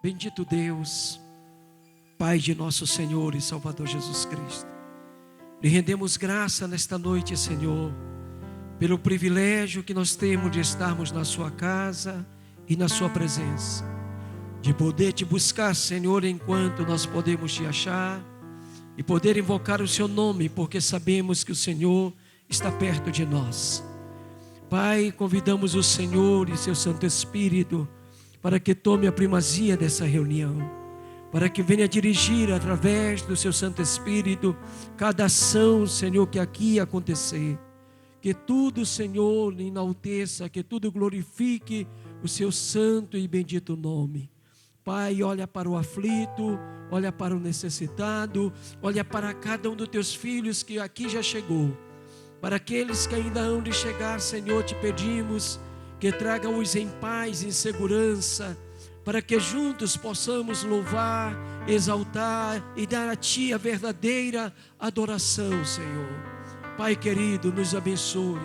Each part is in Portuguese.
Bendito Deus, Pai de nosso Senhor e Salvador Jesus Cristo. Lhe rendemos graça nesta noite, Senhor, pelo privilégio que nós temos de estarmos na sua casa e na sua presença, de poder te buscar, Senhor, enquanto nós podemos te achar, e poder invocar o seu nome, porque sabemos que o Senhor está perto de nós. Pai, convidamos o Senhor e seu Santo Espírito para que tome a primazia dessa reunião, para que venha dirigir através do seu Santo Espírito cada ação, Senhor, que aqui acontecer. Que tudo, Senhor, enalteça, que tudo glorifique o seu santo e bendito nome. Pai, olha para o aflito, olha para o necessitado, olha para cada um dos teus filhos que aqui já chegou. Para aqueles que ainda hão de chegar, Senhor, te pedimos que traga-os em paz, em segurança, para que juntos possamos louvar, exaltar e dar a Ti a verdadeira adoração, Senhor. Pai querido, nos abençoe.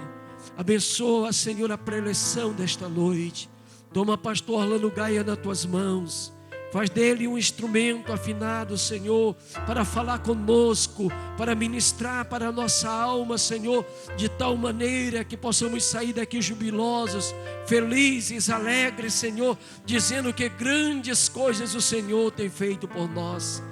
Abençoa, Senhor, a preleção desta noite. Toma pastor Orlando Gaia nas Tuas mãos. Faz dele um instrumento afinado, Senhor, para falar conosco, para ministrar para a nossa alma, Senhor, de tal maneira que possamos sair daqui jubilosos, felizes, alegres, Senhor, dizendo que grandes coisas o Senhor tem feito por nós.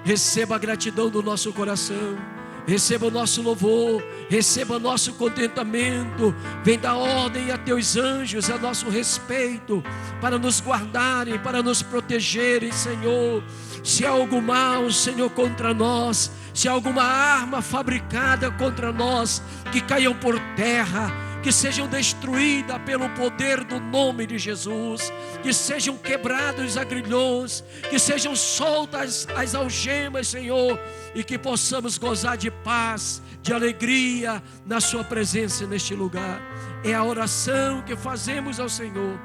Receba a gratidão do nosso coração. Receba o nosso louvor, receba o nosso contentamento. Vem dar ordem a teus anjos a nosso respeito, para nos guardarem, para nos protegerem, Senhor. Se há algo mal, Senhor, contra nós, se há alguma arma fabricada contra nós, que caiam por terra, que sejam destruídas pelo poder do nome de Jesus, que sejam quebrados os agrilhões, que sejam soltas as algemas, Senhor, e que possamos gozar de paz, de alegria na sua presença neste lugar. É a oração que fazemos ao Senhor,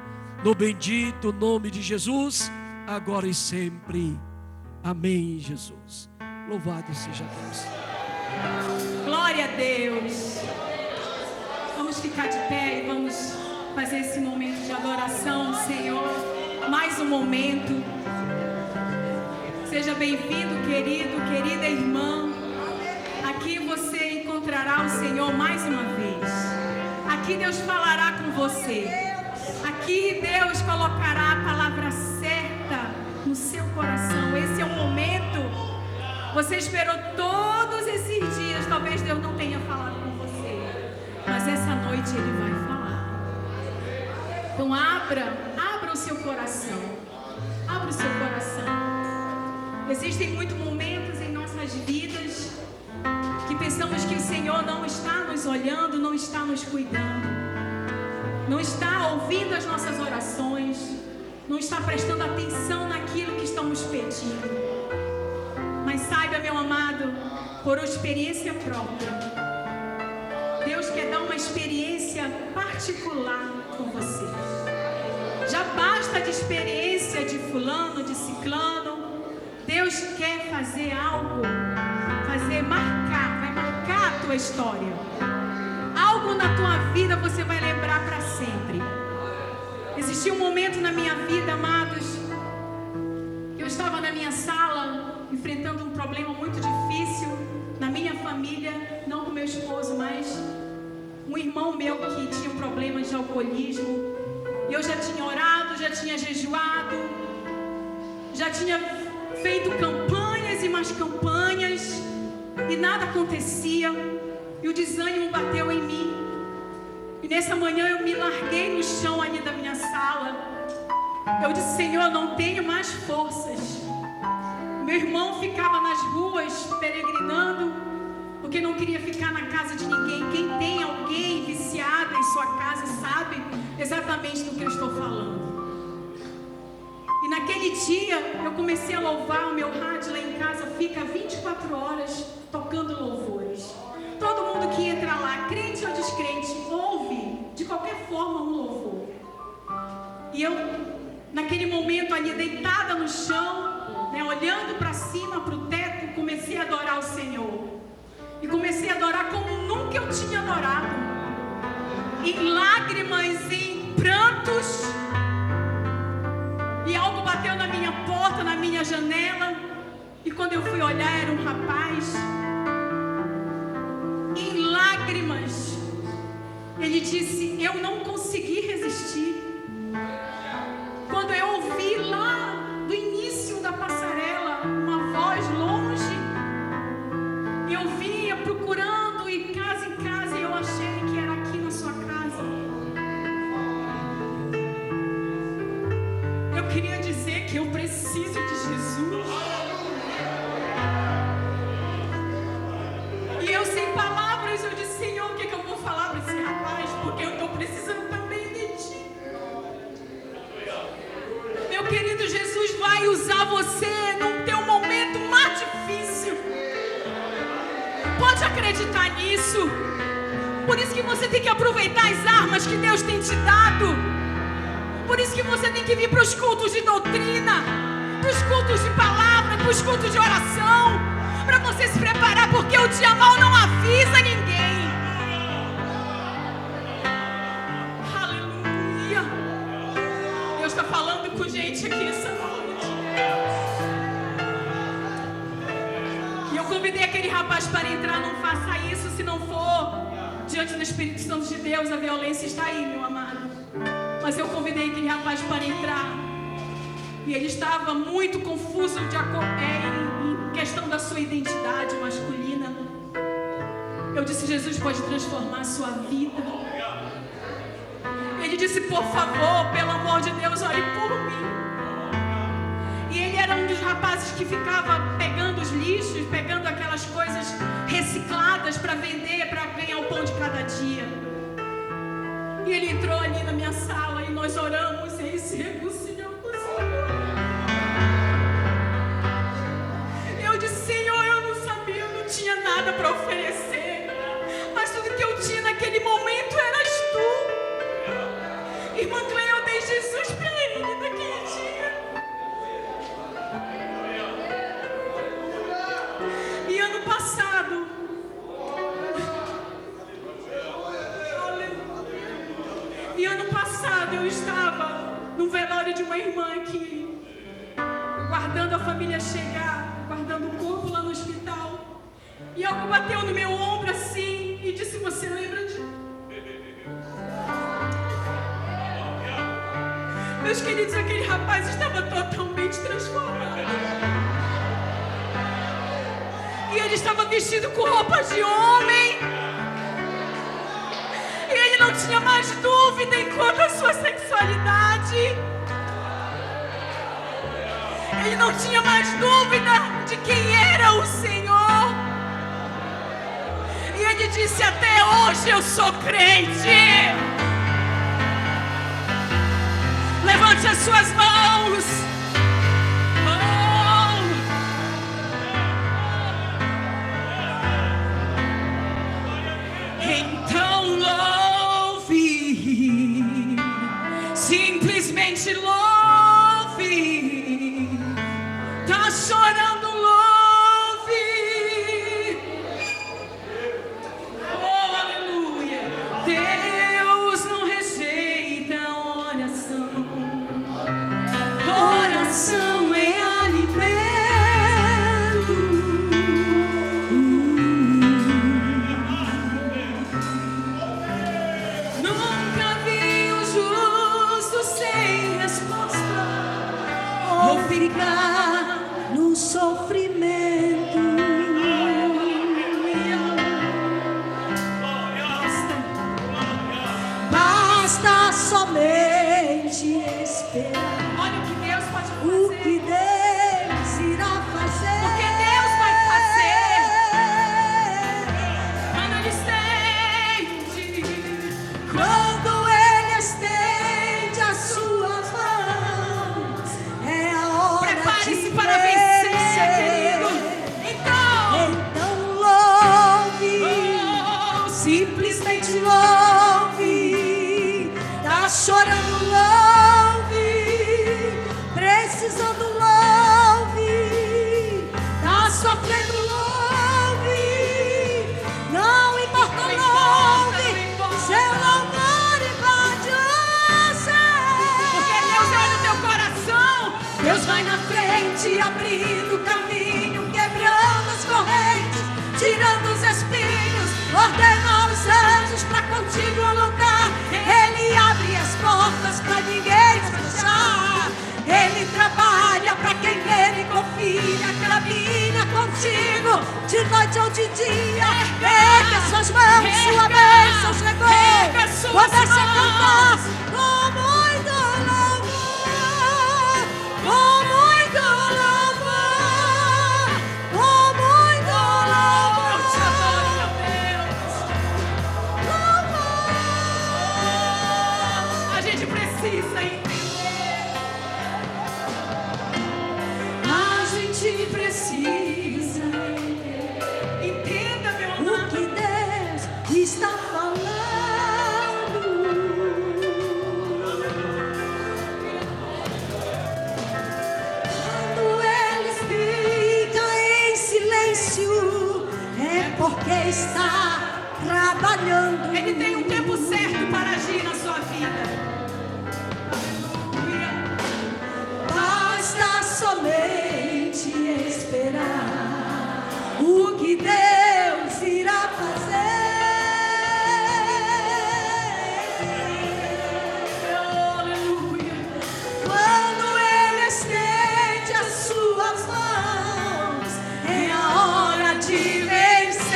no bendito nome de Jesus, agora e sempre. Amém, Jesus. Louvado seja Deus. Glória a Deus. Vamos ficar de pé e vamos fazer esse momento de adoração ao Senhor. Mais um momento. Seja bem-vindo, querido, querida irmã. Aqui você encontrará o Senhor mais uma vez. Aqui Deus falará com você. Aqui Deus colocará a palavra certa no seu coração. Esse é o momento. Você esperou todos esses dias. Talvez Deus não tenha falado com você, mas essa noite Ele vai falar. Então abra o seu coração. Abra o seu coração. Existem muitos momentos em nossas vidas que pensamos que o Senhor não está nos olhando, não está nos cuidando, não está ouvindo as nossas orações, não está prestando atenção naquilo que estamos pedindo. Mas saiba, meu amado, por experiência própria, Deus quer dar uma experiência particular com você. Já basta de experiência de fulano, de ciclano. Deus quer fazer algo, vai marcar a tua história. Algo na tua vida você vai lembrar para sempre. Existiu um momento na minha vida, amados, que eu estava na minha sala, enfrentando um problema muito difícil na minha família, não com meu esposo, mas um irmão meu que tinha um problema de alcoolismo. E eu já tinha orado, já tinha jejuado, já tinha feito campanhas e mais campanhas, e nada acontecia, e o desânimo bateu em mim. E nessa manhã eu me larguei no chão ali da minha sala. Eu disse: Senhor, eu não tenho mais forças. Meu irmão ficava nas ruas peregrinando, porque não queria ficar na casa de ninguém. Quem tem alguém viciado em sua casa sabe exatamente do que eu estou falando. E naquele dia eu comecei a louvar. O meu rádio lá em casa fica 24 horas tocando louvores. Todo mundo que entra lá, crente ou descrente, ouve de qualquer forma um louvor. E eu, naquele momento ali, deitada no chão, olhando para cima, para o teto, comecei a adorar o Senhor. E comecei a adorar como nunca eu tinha adorado. Em lágrimas, em prantos. E algo bateu na minha porta. na minha janela. E quando eu fui olhar, era um rapaz em lágrimas. Ele disse: eu não consegui resistir. Quando eu ouvi lá do início da passarela uma voz longe, eu vinha procurando em casa em casa, e eu achei que era aqui na sua casa. Eu queria dizer que eu preciso de Jesus. E eu, sem palavras, eu disse: Senhor, o que eu vou falar para esse rapaz? Porque eu estou precisando também de Ti. Meu querido, Jesus vai usar você no teu momento mais difícil. Pode acreditar nisso. Por isso que você tem que aproveitar as armas que Deus tem te dado. Por isso que você tem que vir para os cultos de doutrina, para os cultos de palavra, para os cultos de oração, para você se preparar, porque o dia mal não avisa ninguém. Aleluia. Deus está falando com gente aqui essa noite. E eu convidei aquele rapaz para entrar. Não faça isso se não for diante do Espírito Santo de Deus. A violência está aí, meu amado. Mas eu convidei aquele rapaz para entrar. E ele estava muito confuso em questão da sua identidade masculina. Eu disse: Jesus pode transformar a sua vida. Ele disse: por favor, pelo amor de Deus, ore por mim. E ele era um dos rapazes que ficava pegando os lixos, pegando aquelas coisas recicladas para vender, para ganhar o pão de cada dia. E ele entrou ali na minha sala e nós oramos e se reconciliamos com o Senhor. Eu disse: Senhor, eu não sabia, eu não tinha nada para oferecer, mas tudo que eu tinha naquele momento eras Tu. Irmã Cleia, eu dei Jesus para ele naquele dia. E ano passado, eu estava num velório de uma irmã aqui, guardando a família chegar, guardando o corpo lá no hospital. E algo bateu no meu ombro assim e disse: você lembra de... Meus queridos, aquele rapaz estava totalmente transformado. E ele estava vestido com roupas de homem. E ele não tinha mais dúvida quanto à sua sexualidade. Ele não tinha mais dúvida de quem era o Senhor. E ele disse: até hoje eu sou crente. Levante as suas mãos. Então louve, simplesmente louve. Tá chorando, louve. Oh, aleluia. Deus não rejeita oração. Oração é alimento. Nunca vi o justo sem resposta ou ficar no sofrimento. Basta somente esperar. Olha o que Deus pode fazer. O que Deus irá fazer. Porque Deus vai fazer. Quando Ele estende as suas mãos, é a hora. Prepare-se para vencer, querido. Então louve, simplesmente louve. Tá chorando, louve. Deus vai na frente, abrindo o caminho, quebrando as correntes, tirando os espinhos, ordena os anjos para contigo lutar. Ele abre as portas para ninguém fechar. Ele trabalha para quem nele confia, caminha contigo de noite ou de dia. Erga suas mãos, sua bênção chegou. Comece a cantar com muito louvor, com muito louvor, com muito louvor. Eu te adoro, meu Deus. A gente precisa entender. A gente precisa Entenda, meu o amado. que Deus está falando. Quando eles ficam em silêncio, é porque está trabalhando. Ele tem um tempo certo para agir na sua vida. Aleluia. Basta somente esperar o que Deus irá fazer. Aleluia. Quando Ele estende as suas mãos, é a hora de vencer.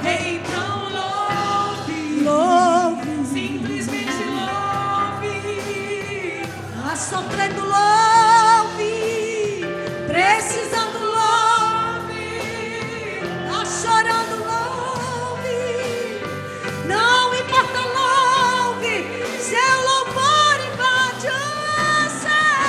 Então louve. Louve, Simplesmente louve. tá sofrendo, louve, precisando, louve, tá chorando, louve, não importa, louve, seu louvor invade o céu.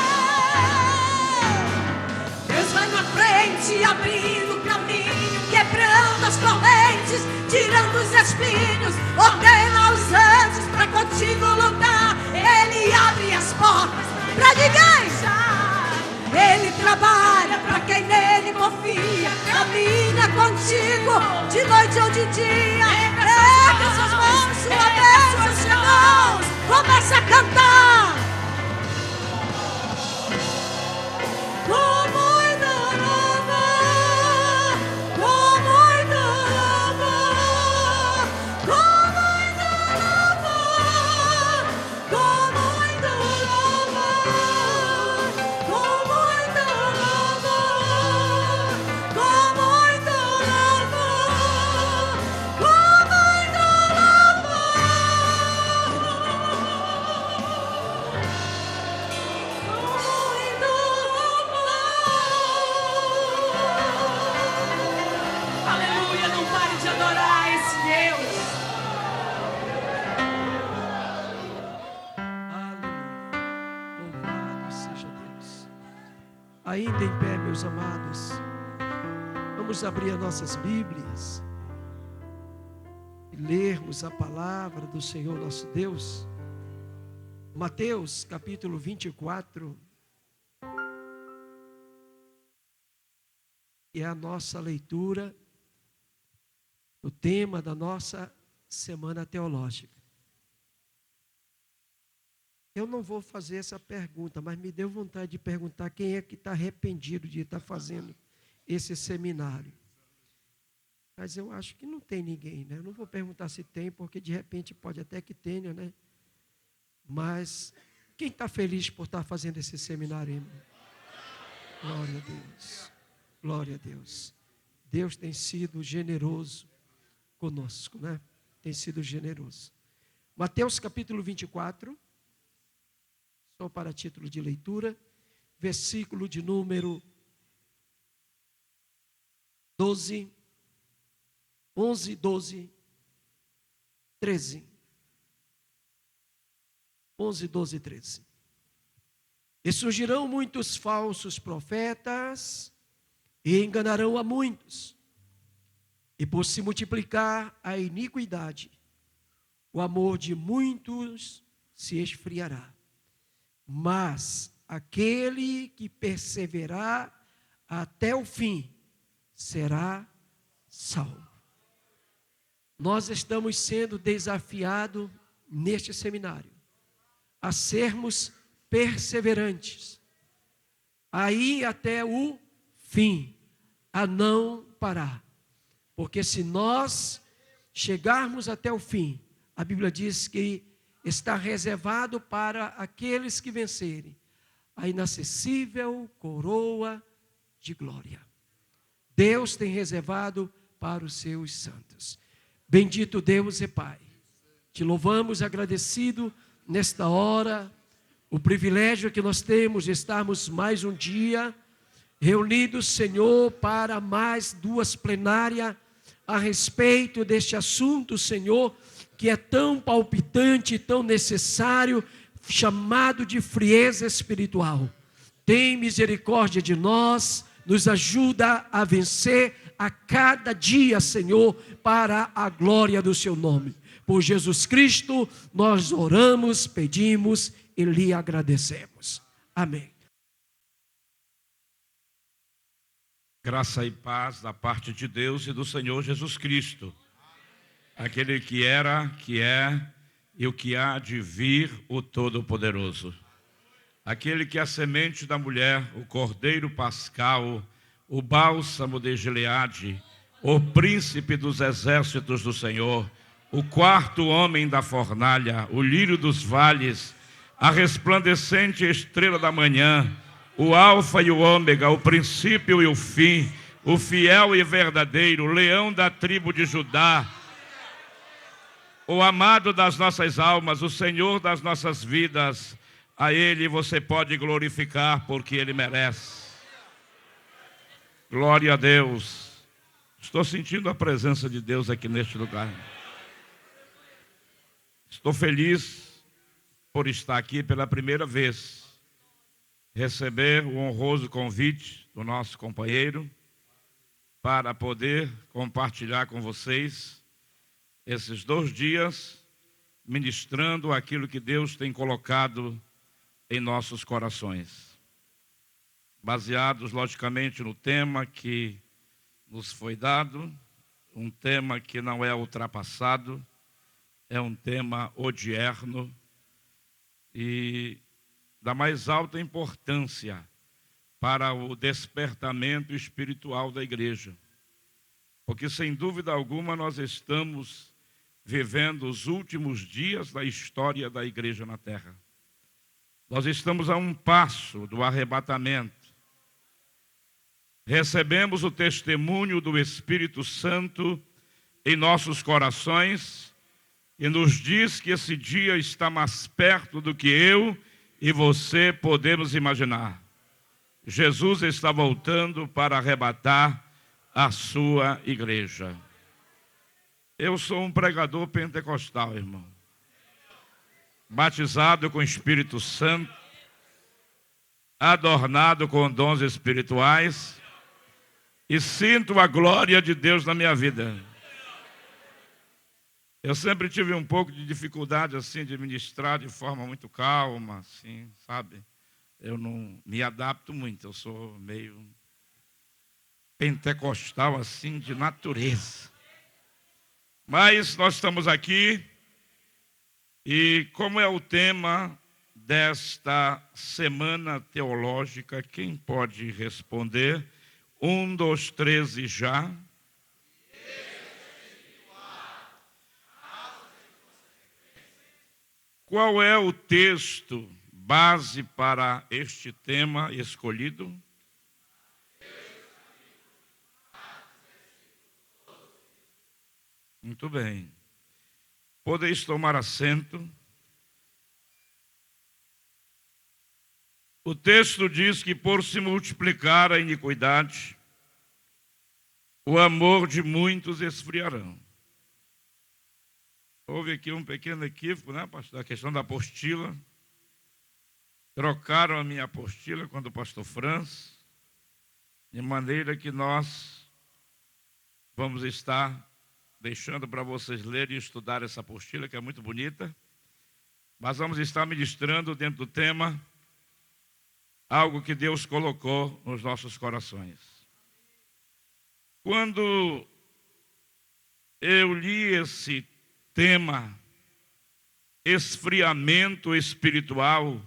Deus vai na frente, abrindo o caminho, quebrando as correntes, tirando os espinhos, ordena os anjos para contigo lutar. Ele abre as portas para ninguém fechar. Ele trabalha para quem nele confia, caminha contigo de noite ou de dia. Erga suas mãos, sua bênção chegou. Comece a cantar. Com muito louvor, com muito louvor, com muito louvor, com muito louvor, com muito louvor, com muito louvor, com muito Aleluia. Não pare de adorar esse Deus. Aleluia. Louvado seja Deus. Ainda em pé, meus amados, vamos abrir as nossas Bíblias e lermos a palavra do Senhor nosso Deus. Mateus capítulo 24. E é a nossa leitura, o tema da nossa semana teológica. Eu não vou fazer essa pergunta, mas me deu vontade de perguntar quem é que está arrependido de estar fazendo esse seminário. Mas eu acho que não tem ninguém, né? Eu não vou perguntar se tem, porque de repente pode até que tenha, né? Mas quem está feliz por estar fazendo esse seminário, irmão? Glória a Deus. Glória a Deus. Deus tem sido generoso conosco, né? Tem sido generoso. Mateus capítulo 24, só para título de leitura, versículo de número 12, 11, 12, 13. 11, 12 e 13. E surgirão muitos falsos profetas e enganarão a muitos. E por se multiplicar a iniquidade, o amor de muitos se esfriará. Mas aquele que perseverar até o fim será salvo. Nós estamos sendo desafiados neste seminário a sermos perseverantes, a ir até o fim, a não parar. Porque se nós chegarmos até o fim, a Bíblia diz que está reservado para aqueles que vencerem a inacessível coroa de glória. Deus tem reservado para os seus santos. Bendito Deus e Pai, te louvamos agradecido nesta hora, o privilégio que nós temos de estarmos mais um dia reunidos, Senhor, para mais 2 plenárias a respeito deste assunto, Senhor, que é tão palpitante, tão necessário, chamado de frieza espiritual. Tem misericórdia de nós, nos ajuda a vencer a cada dia, Senhor, para a glória do seu nome. Por Jesus Cristo, nós oramos, pedimos e lhe agradecemos. Amém. Graça e paz da parte de Deus e do Senhor Jesus Cristo, aquele que era, que é e o que há de vir, o Todo-Poderoso. Aquele que é a semente da mulher, o cordeiro pascal, o bálsamo de Gileade, o príncipe dos exércitos do Senhor, o 4º homem da fornalha, o lírio dos vales, a resplandecente estrela da manhã, o alfa e o ômega, o princípio e o fim, o fiel e verdadeiro, o leão da tribo de Judá, o amado das nossas almas, o Senhor das nossas vidas. A Ele você pode glorificar, porque Ele merece. Glória a Deus. Estou sentindo a presença de Deus aqui neste lugar. Estou feliz por estar aqui pela primeira vez, receber o honroso convite do nosso companheiro para poder compartilhar com vocês esses 2 dias, ministrando aquilo que Deus tem colocado em nossos corações, baseados logicamente no tema que nos foi dado, um tema que não é ultrapassado, é um tema odierno e da mais alta importância para o despertamento espiritual da igreja, porque sem dúvida alguma nós estamos vivendo os últimos dias da história da igreja na terra. Nós estamos a um passo do arrebatamento. Recebemos o testemunho do Espírito Santo em nossos corações e nos diz que esse dia está mais perto do que eu e você podemos imaginar. Jesus está voltando para arrebatar a sua igreja. Eu sou um pregador pentecostal, irmão, batizado com o Espírito Santo, adornado com dons espirituais e sinto a glória de Deus na minha vida. Eu sempre tive um pouco de dificuldade assim de ministrar de forma muito calma, assim, sabe? Eu não me adapto muito, eu sou meio pentecostal assim de natureza. Mas nós estamos aqui e como é o tema desta semana teológica, quem pode responder? 1, 2, 3 e já. Qual é o texto base para este tema escolhido? Muito bem. Podeis tomar assento. O texto diz que por se multiplicar a iniquidade, o amor de muitos esfriarão. Houve aqui um pequeno equívoco, né, pastor? A questão da apostila. Trocaram a minha apostila com a do pastor Franz, de maneira que nós vamos estar deixando para vocês lerem e estudar essa apostila, que é muito bonita. Mas vamos estar ministrando dentro do tema algo que Deus colocou nos nossos corações. Quando eu li esse tema, esfriamento espiritual,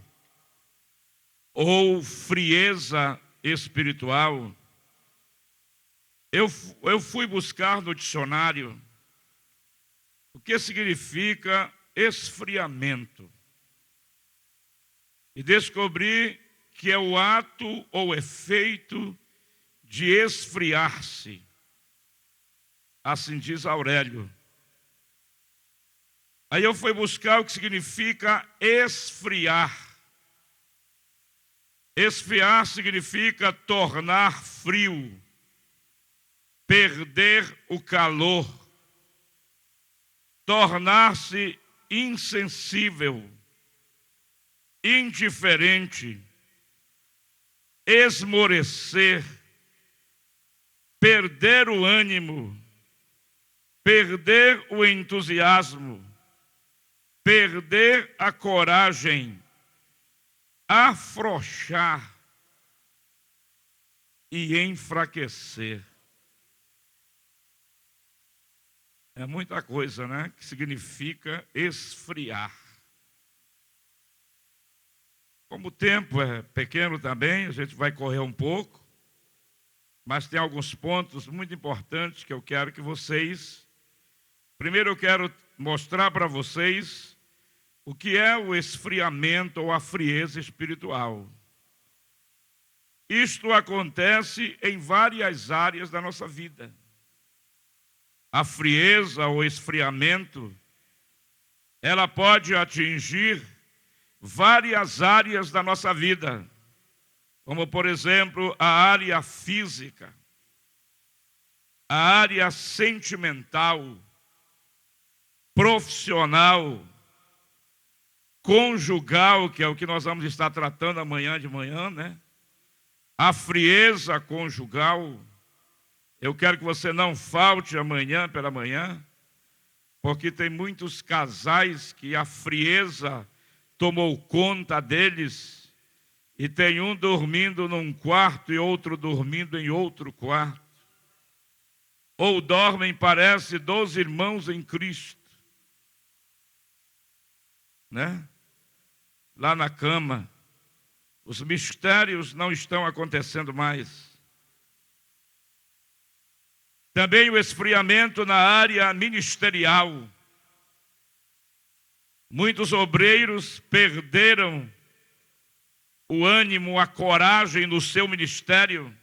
ou frieza espiritual, eu fui buscar no dicionário o que significa esfriamento. E descobri que é o ato ou efeito de esfriar-se. Assim diz Aurélio. Aí eu fui buscar o que significa esfriar. Esfriar significa tornar frio, perder o calor, tornar-se insensível, indiferente, esmorecer, perder o ânimo, perder o entusiasmo, perder a coragem, afrouxar e enfraquecer. É muita coisa, né? Que significa esfriar. Como o tempo é pequeno também, a gente vai correr um pouco, mas tem alguns pontos muito importantes que eu quero que vocês... Primeiro eu quero mostrar para vocês o que é o esfriamento ou a frieza espiritual. Isto acontece em várias áreas da nossa vida. A frieza ou esfriamento, ela pode atingir várias áreas da nossa vida, como, por exemplo, a área física, a área sentimental, profissional, conjugal, que é o que nós vamos estar tratando amanhã de manhã, né? A frieza conjugal. Eu quero que você não falte amanhã pela manhã, porque tem muitos casais que a frieza tomou conta deles, e tem um dormindo num quarto e outro dormindo em outro quarto. Ou dormem, parece, 12 irmãos em Cristo, né? Lá na cama. Os mistérios não estão acontecendo mais. Também o esfriamento na área ministerial. Muitos obreiros perderam o ânimo, a coragem no seu ministério.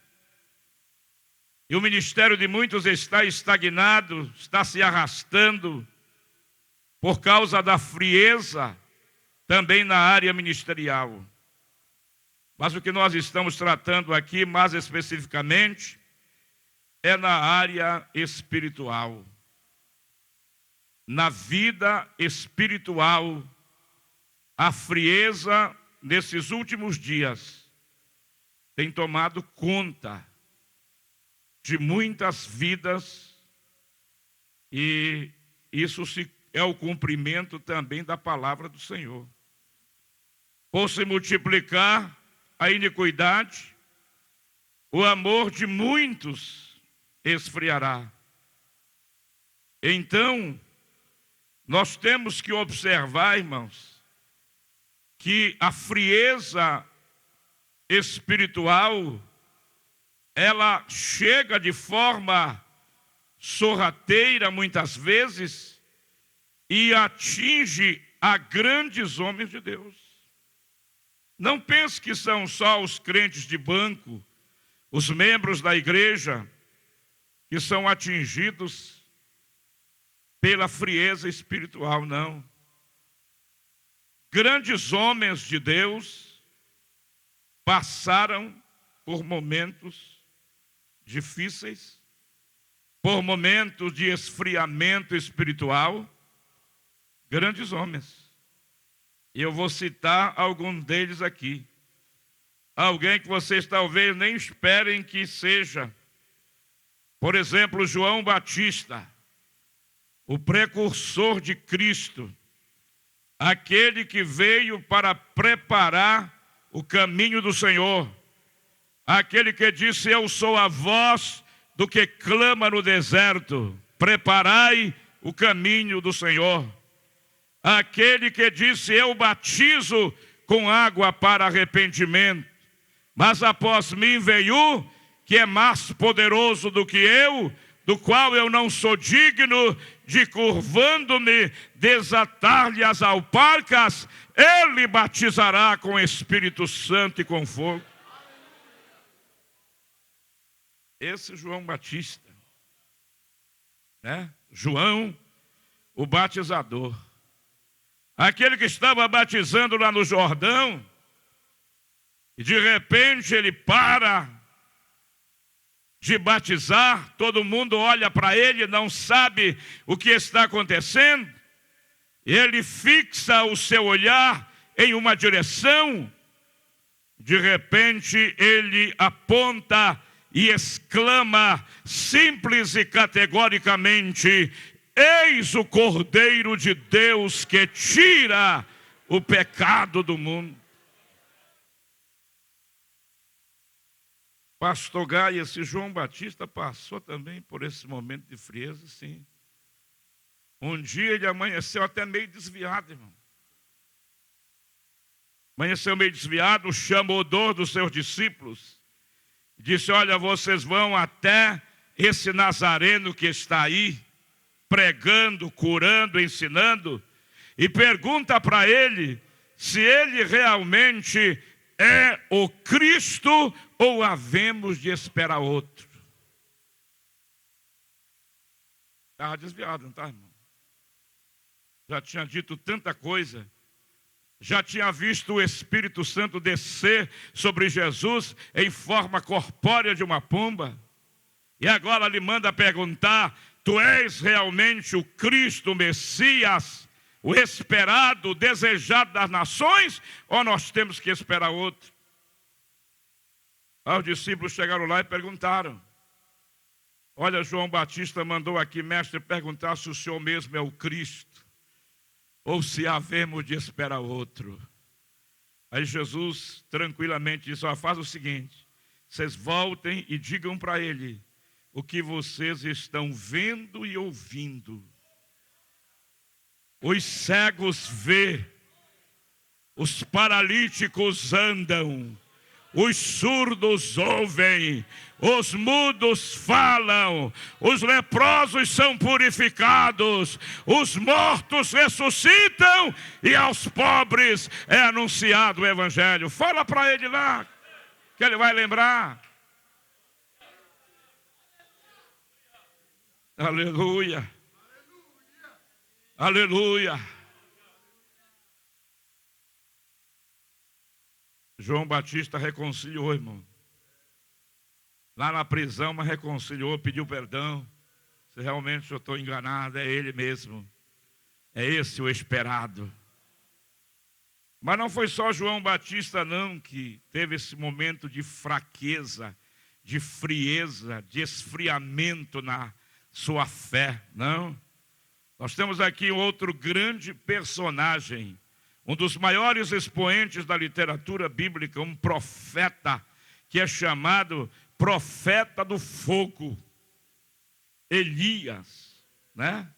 E o ministério de muitos está estagnado, está se arrastando por causa da frieza também na área ministerial. Mas o que nós estamos tratando aqui, mais especificamente, é na área espiritual. Na vida espiritual, a frieza nesses últimos dias tem tomado conta de muitas vidas, e isso é o cumprimento também da palavra do Senhor. Por se multiplicar a iniquidade, o amor de muitos esfriará. Então, nós temos que observar, irmãos, que a frieza espiritual, ela chega de forma sorrateira muitas vezes e atinge a grandes homens de Deus. Não pense que são só os crentes de banco, os membros da igreja, que são atingidos pela frieza espiritual, não. Grandes homens de Deus passaram por momentos difíceis, por momentos de esfriamento espiritual, grandes homens. E eu vou citar algum deles aqui. Alguém que vocês talvez nem esperem que seja. Por exemplo, João Batista, o precursor de Cristo, aquele que veio para preparar o caminho do Senhor, aquele que disse: eu sou a voz do que clama no deserto, preparai o caminho do Senhor. Aquele que disse: eu batizo com água para arrependimento. Mas após mim veio que é mais poderoso do que eu, do qual eu não sou digno de, curvando-me, desatar-lhe as alparcas. Ele batizará com Espírito Santo e com fogo. Esse João Batista, né? João, o batizador. Aquele que estava batizando lá no Jordão, e de repente ele para de batizar, todo mundo olha para ele, não sabe o que está acontecendo, ele fixa o seu olhar em uma direção, de repente ele aponta e exclama simples e categoricamente: eis o Cordeiro de Deus que tira o pecado do mundo. Pastor Gai, esse João Batista passou também por esse momento de frieza, sim. Um dia ele amanheceu até meio desviado, irmão. Amanheceu meio desviado, chamou dois dos seus discípulos. Disse: olha, vocês vão até esse Nazareno que está aí, pregando, curando, ensinando, e pergunta para ele se ele realmente é o Cristo ou havemos de esperar outro. Estava desviado, não está, irmão? Já tinha dito tanta coisa, já tinha visto o Espírito Santo descer sobre Jesus em forma corpórea de uma pomba, e agora lhe manda perguntar: tu és realmente o Cristo, o Messias, o esperado, o desejado das nações, ou nós temos que esperar outro? Aí os discípulos chegaram lá e perguntaram: olha, João Batista mandou aqui, mestre, perguntar se o senhor mesmo é o Cristo, ou se havemos de esperar outro. Aí Jesus tranquilamente disse: ó, faz o seguinte, vocês voltem e digam para ele o que vocês estão vendo e ouvindo. Os cegos vê, os paralíticos andam, os surdos ouvem, os mudos falam, os leprosos são purificados, os mortos ressuscitam e aos pobres é anunciado o Evangelho. Fala para ele lá, que ele vai lembrar. Aleluia. Aleluia. João Batista reconciliou, irmão. Lá na prisão, mas reconciliou, pediu perdão. Se realmente eu estou enganado, é ele mesmo. É esse o esperado. Mas não foi só João Batista, não, que teve esse momento de fraqueza, de frieza, de esfriamento na sua fé, não. Nós temos aqui outro grande personagem, um dos maiores expoentes da literatura bíblica, um profeta, que é chamado profeta do fogo, Elias, né?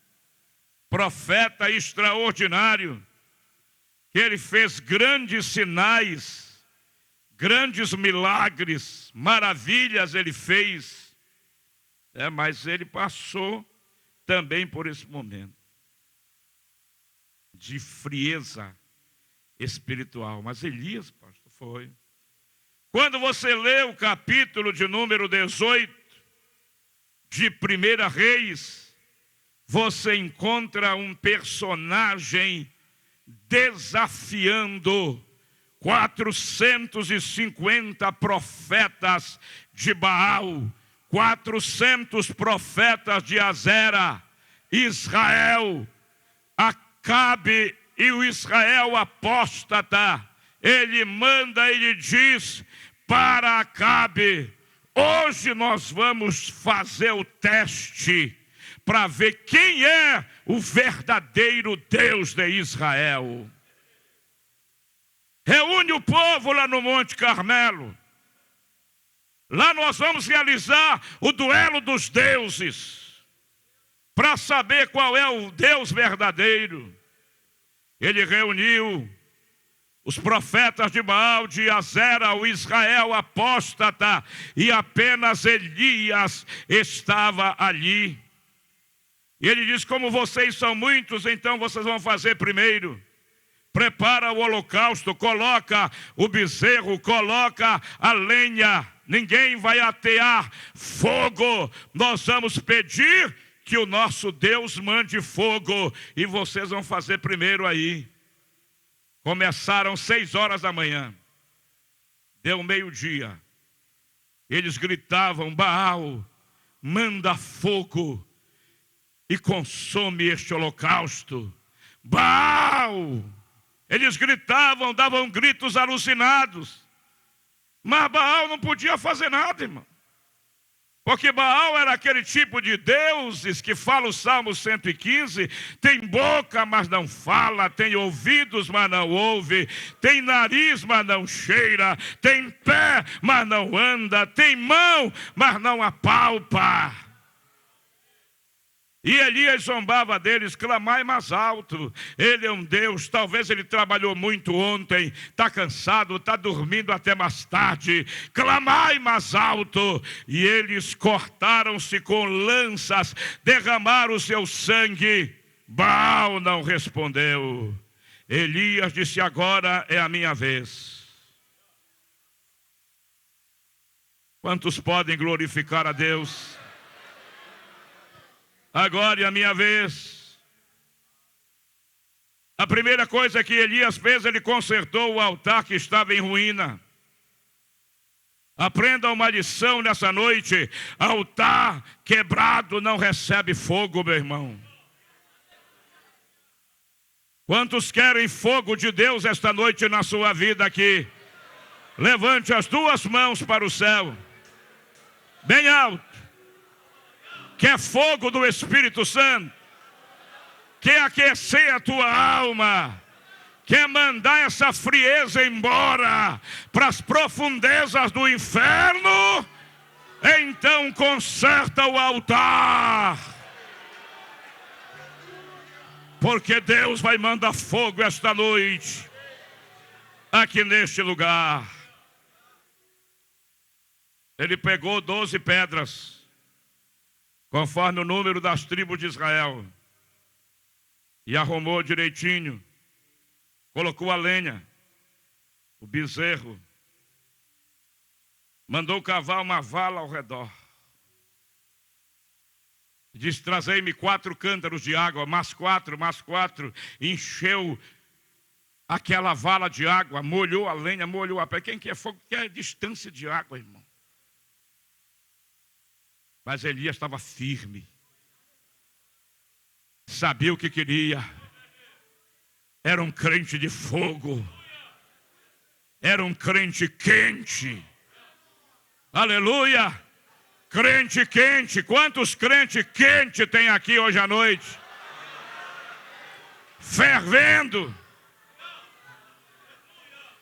Profeta extraordinário, que ele fez grandes sinais, grandes milagres, maravilhas ele fez, mas ele passou também por esse momento de frieza espiritual. Mas Elias, pastor, foi. Quando você lê o capítulo de número 18 de 1 Reis, você encontra um personagem desafiando 450 profetas de Baal, 400 profetas de Azera, Israel, Acabe e o Israel apóstata. Ele manda, ele diz para Acabe: hoje nós vamos fazer o teste para ver quem é o verdadeiro Deus de Israel. Reúne o povo lá no Monte Carmelo. Lá nós vamos realizar o duelo dos deuses, para saber qual é o Deus verdadeiro. Ele reuniu Os profetas de Baal, de Azera, o Israel apóstata, e apenas Elias estava ali. E ele diz: como vocês são muitos, então vocês vão fazer primeiro. Prepara o holocausto, coloca o bezerro, coloca a lenha. Ninguém vai atear fogo. Nós vamos pedir que o nosso Deus mande fogo. E vocês vão fazer primeiro aí. Começaram 6 horas da manhã. Deu meio-dia. Eles gritavam: Baal, manda fogo e consome este holocausto. Baal! Eles gritavam, davam gritos alucinados. Mas Baal não podia fazer nada, irmão. Porque Baal era aquele tipo de deuses que fala o Salmo 115, tem boca, mas não fala, tem ouvidos, mas não ouve, tem nariz, mas não cheira, tem pé, mas não anda, tem mão, mas não apalpa. E Elias zombava deles: clamai mais alto. Ele é um Deus, talvez ele trabalhou muito ontem, está cansado, está dormindo até mais tarde. Clamai mais alto. E eles cortaram-se com lanças, derramaram o seu sangue. Baal não respondeu. Elias disse: agora é a minha vez. Quantos podem glorificar a Deus? Agora é a minha vez. A primeira coisa que Elias fez, ele consertou o altar que estava em ruína. Aprenda uma lição nessa noite: altar quebrado não recebe fogo, meu irmão. Quantos querem fogo de Deus esta noite na sua vida aqui? Levante as 2 mãos para o céu, bem alto. Quer fogo do Espírito Santo? Quer aquecer a tua alma? Quer mandar essa frieza embora para as profundezas do inferno? Então conserta o altar. Porque Deus vai mandar fogo esta noite, aqui neste lugar. Ele pegou 12 pedras, conforme o número das tribos de Israel, e arrumou direitinho, colocou a lenha, o bezerro, mandou cavar uma vala ao redor, diz: trazei-me 4 cântaros de água, mais 4, encheu aquela vala de água, molhou a lenha, molhou a pé. Quem quer fogo quer distância de água, irmão. Mas Elias estava firme, sabia o que queria, era um crente de fogo, era um crente quente, aleluia, crente quente. Quantos crentes quentes tem aqui hoje à noite? Fervendo.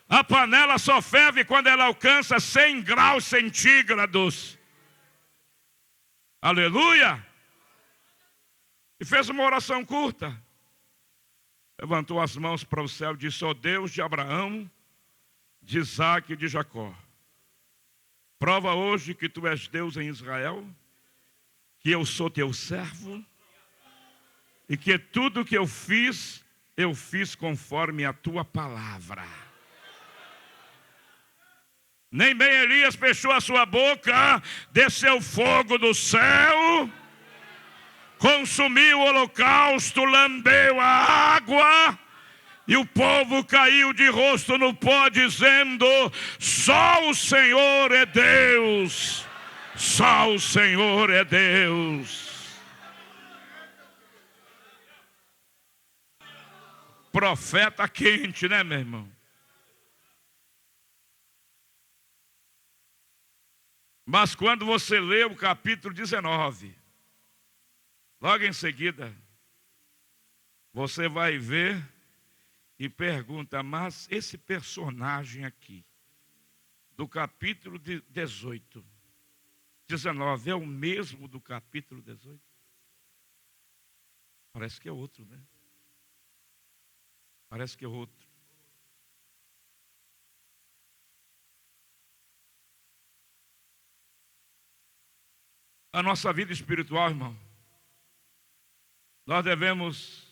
A panela só ferve quando ela alcança 100 graus centígrados. Aleluia! E fez uma oração curta. Levantou as mãos para o céu e disse: ó Deus de Abraão, de Isaque e de Jacó, prova hoje que tu és Deus em Israel, que eu sou teu servo, e que tudo que eu fiz conforme a tua palavra. Nem bem Elias fechou a sua boca, desceu fogo do céu, consumiu o holocausto, lambeu a água, e o povo caiu de rosto no pó, dizendo: só o Senhor é Deus, só o Senhor é Deus. Profeta quente, né, meu irmão? Mas quando você lê o capítulo 19, logo em seguida, você vai ver e pergunta: mas esse personagem aqui, do capítulo 18, 19, é o mesmo do capítulo 18? Parece que é outro, né? Parece que é outro. A nossa vida espiritual, irmão, nós devemos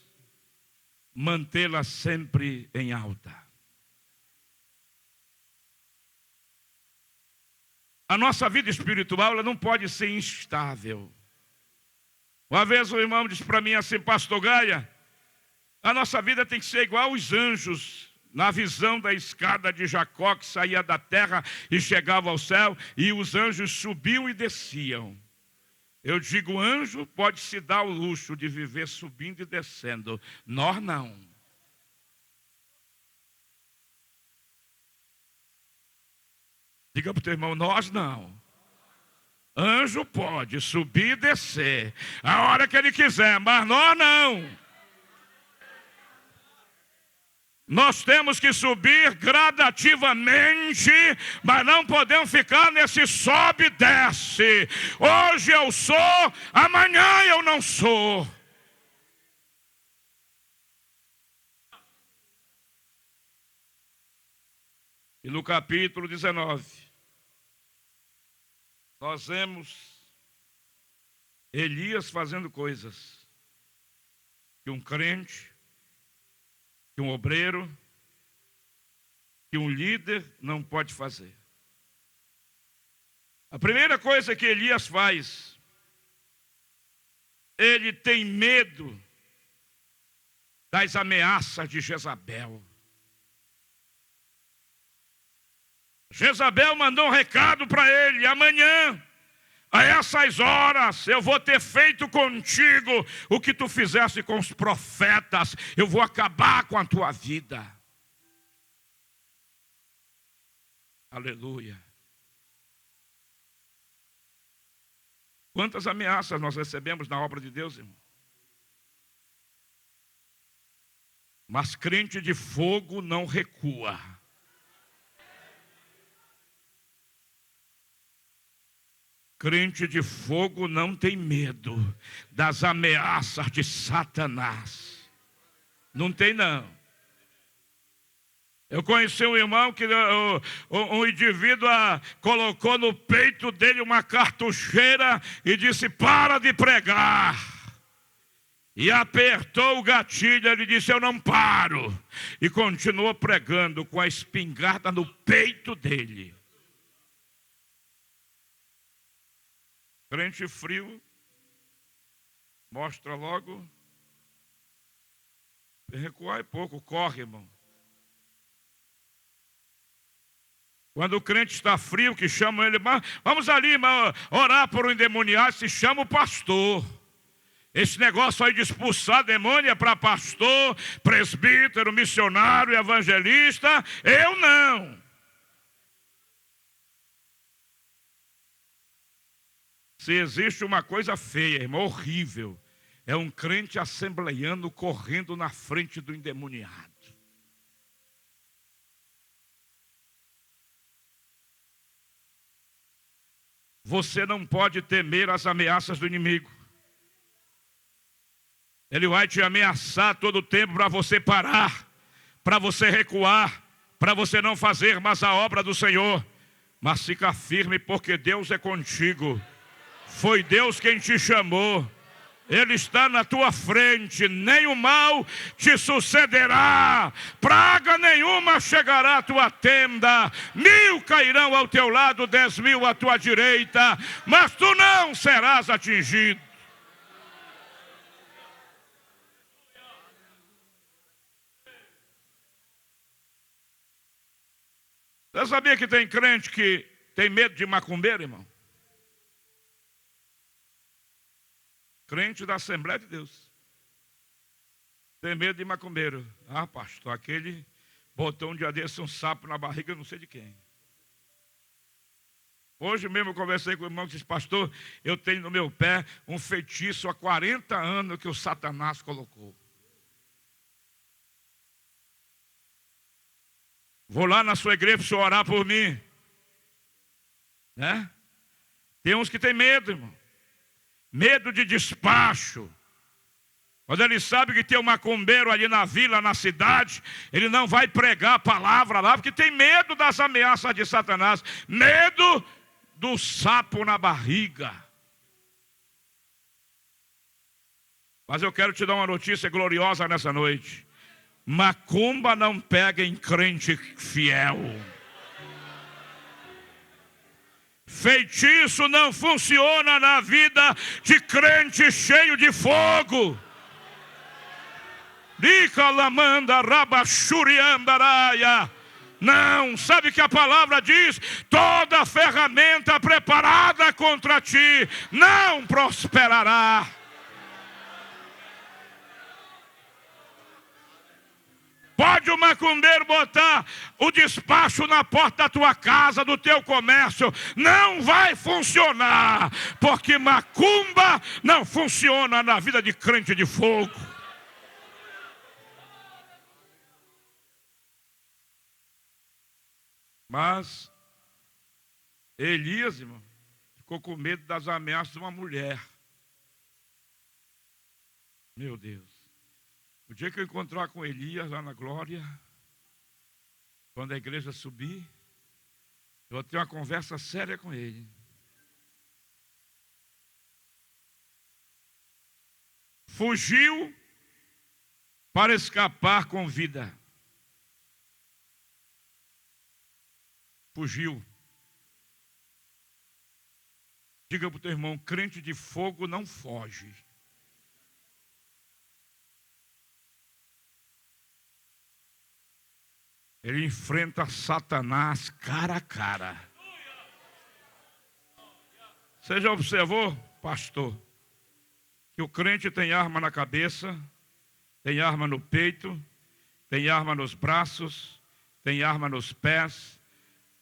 mantê-la sempre em alta. A nossa vida espiritual, ela não pode ser instável. Uma vez o irmão disse para mim assim: pastor Gaia, a nossa vida tem que ser igual aos anjos, na visão da escada de Jacó, que saía da terra e chegava ao céu, e os anjos subiam e desciam. Eu digo, anjo pode se dar o luxo de viver subindo e descendo, nós não. Diga para o teu irmão, nós não. Anjo pode subir e descer a hora que ele quiser, mas nós não. Nós temos que subir gradativamente, mas não podemos ficar nesse sobe e desce. Hoje eu sou, amanhã eu não sou. E no capítulo 19, nós vemos Elias fazendo coisas que um crente, que um obreiro, que um líder não pode fazer. A primeira coisa que Elias faz, ele tem medo das ameaças de Jezabel. Jezabel mandou um recado para ele: amanhã, a essas horas, eu vou ter feito contigo o que tu fizeste com os profetas. Eu vou acabar com a tua vida. Aleluia. Quantas ameaças nós recebemos na obra de Deus, irmão? Mas crente de fogo não recua. Crente de fogo não tem medo das ameaças de Satanás. Não tem, não. Eu conheci um irmão que um indivíduo colocou no peito dele uma cartucheira e disse: para de pregar. E apertou o gatilho, ele disse: eu não paro. E continuou pregando com a espingarda no peito dele. Crente frio, mostra logo, recuar é pouco, corre, irmão. Quando o crente está frio, que chamam ele, vamos ali, irmão, orar por um endemoniado, se chama o pastor. Esse negócio aí de expulsar demônio é para pastor, presbítero, missionário, evangelista, eu não. Se existe uma coisa feia, irmão, horrível, é um crente assembleiano correndo na frente do endemoniado. Você não pode temer as ameaças do inimigo. Ele vai te ameaçar todo o tempo para você parar, para você recuar, para você não fazer mais a obra do Senhor. Mas fica firme, porque Deus é contigo. Foi Deus quem te chamou. Ele está na tua frente. Nem o mal te sucederá. Praga nenhuma chegará à tua tenda. 1000 cairão ao teu lado, 10.000 à tua direita, mas tu não serás atingido. Você sabia que tem crente que tem medo de macumbeiro, irmão? Crente da Assembleia de Deus tem medo de macumbeiro. Ah, pastor, aquele botou um dia desse um sapo na barriga, eu não sei de quem. Hoje mesmo eu conversei com o irmão que disse: pastor, eu tenho no meu pé um feitiço há 40 anos que o Satanás colocou. Vou lá na sua igreja para o senhor orar por mim. Né? Tem uns que tem medo, irmão. Medo de despacho. Quando ele sabe que tem um macumbeiro ali na vila, na cidade, ele não vai pregar a palavra lá, porque tem medo das ameaças de Satanás. Medo do sapo na barriga. Mas eu quero te dar uma notícia gloriosa nessa noite. Macumba não pega em crente fiel. Feitiço não funciona na vida de crente cheio de fogo. Não, sabe que a palavra diz: toda ferramenta preparada contra ti não prosperará. Pode o macumbeiro botar o despacho na porta da tua casa, do teu comércio, não vai funcionar, porque macumba não funciona na vida de crente de fogo. Mas Elias, irmão, ficou com medo das ameaças de uma mulher. Meu Deus. O dia que eu encontrar com Elias lá na glória, quando a igreja subir, eu vou ter uma conversa séria com ele. Fugiu para escapar com vida. Fugiu. Diga para o teu irmão: crente de fogo não foge. Ele enfrenta Satanás cara a cara. Você já observou, pastor, que o crente tem arma na cabeça, tem arma no peito, tem arma nos braços, tem arma nos pés.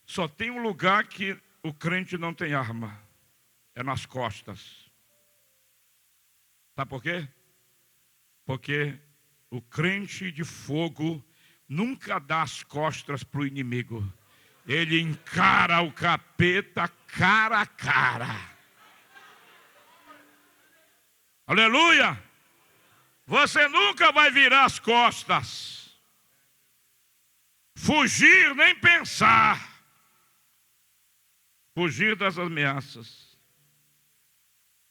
Só tem um lugar que o crente não tem arma. É nas costas. Sabe por quê? Porque o crente de fogo nunca dá as costas para o inimigo. Ele encara o capeta cara a cara. Aleluia! Você nunca vai virar as costas. Fugir, nem pensar. Fugir das ameaças.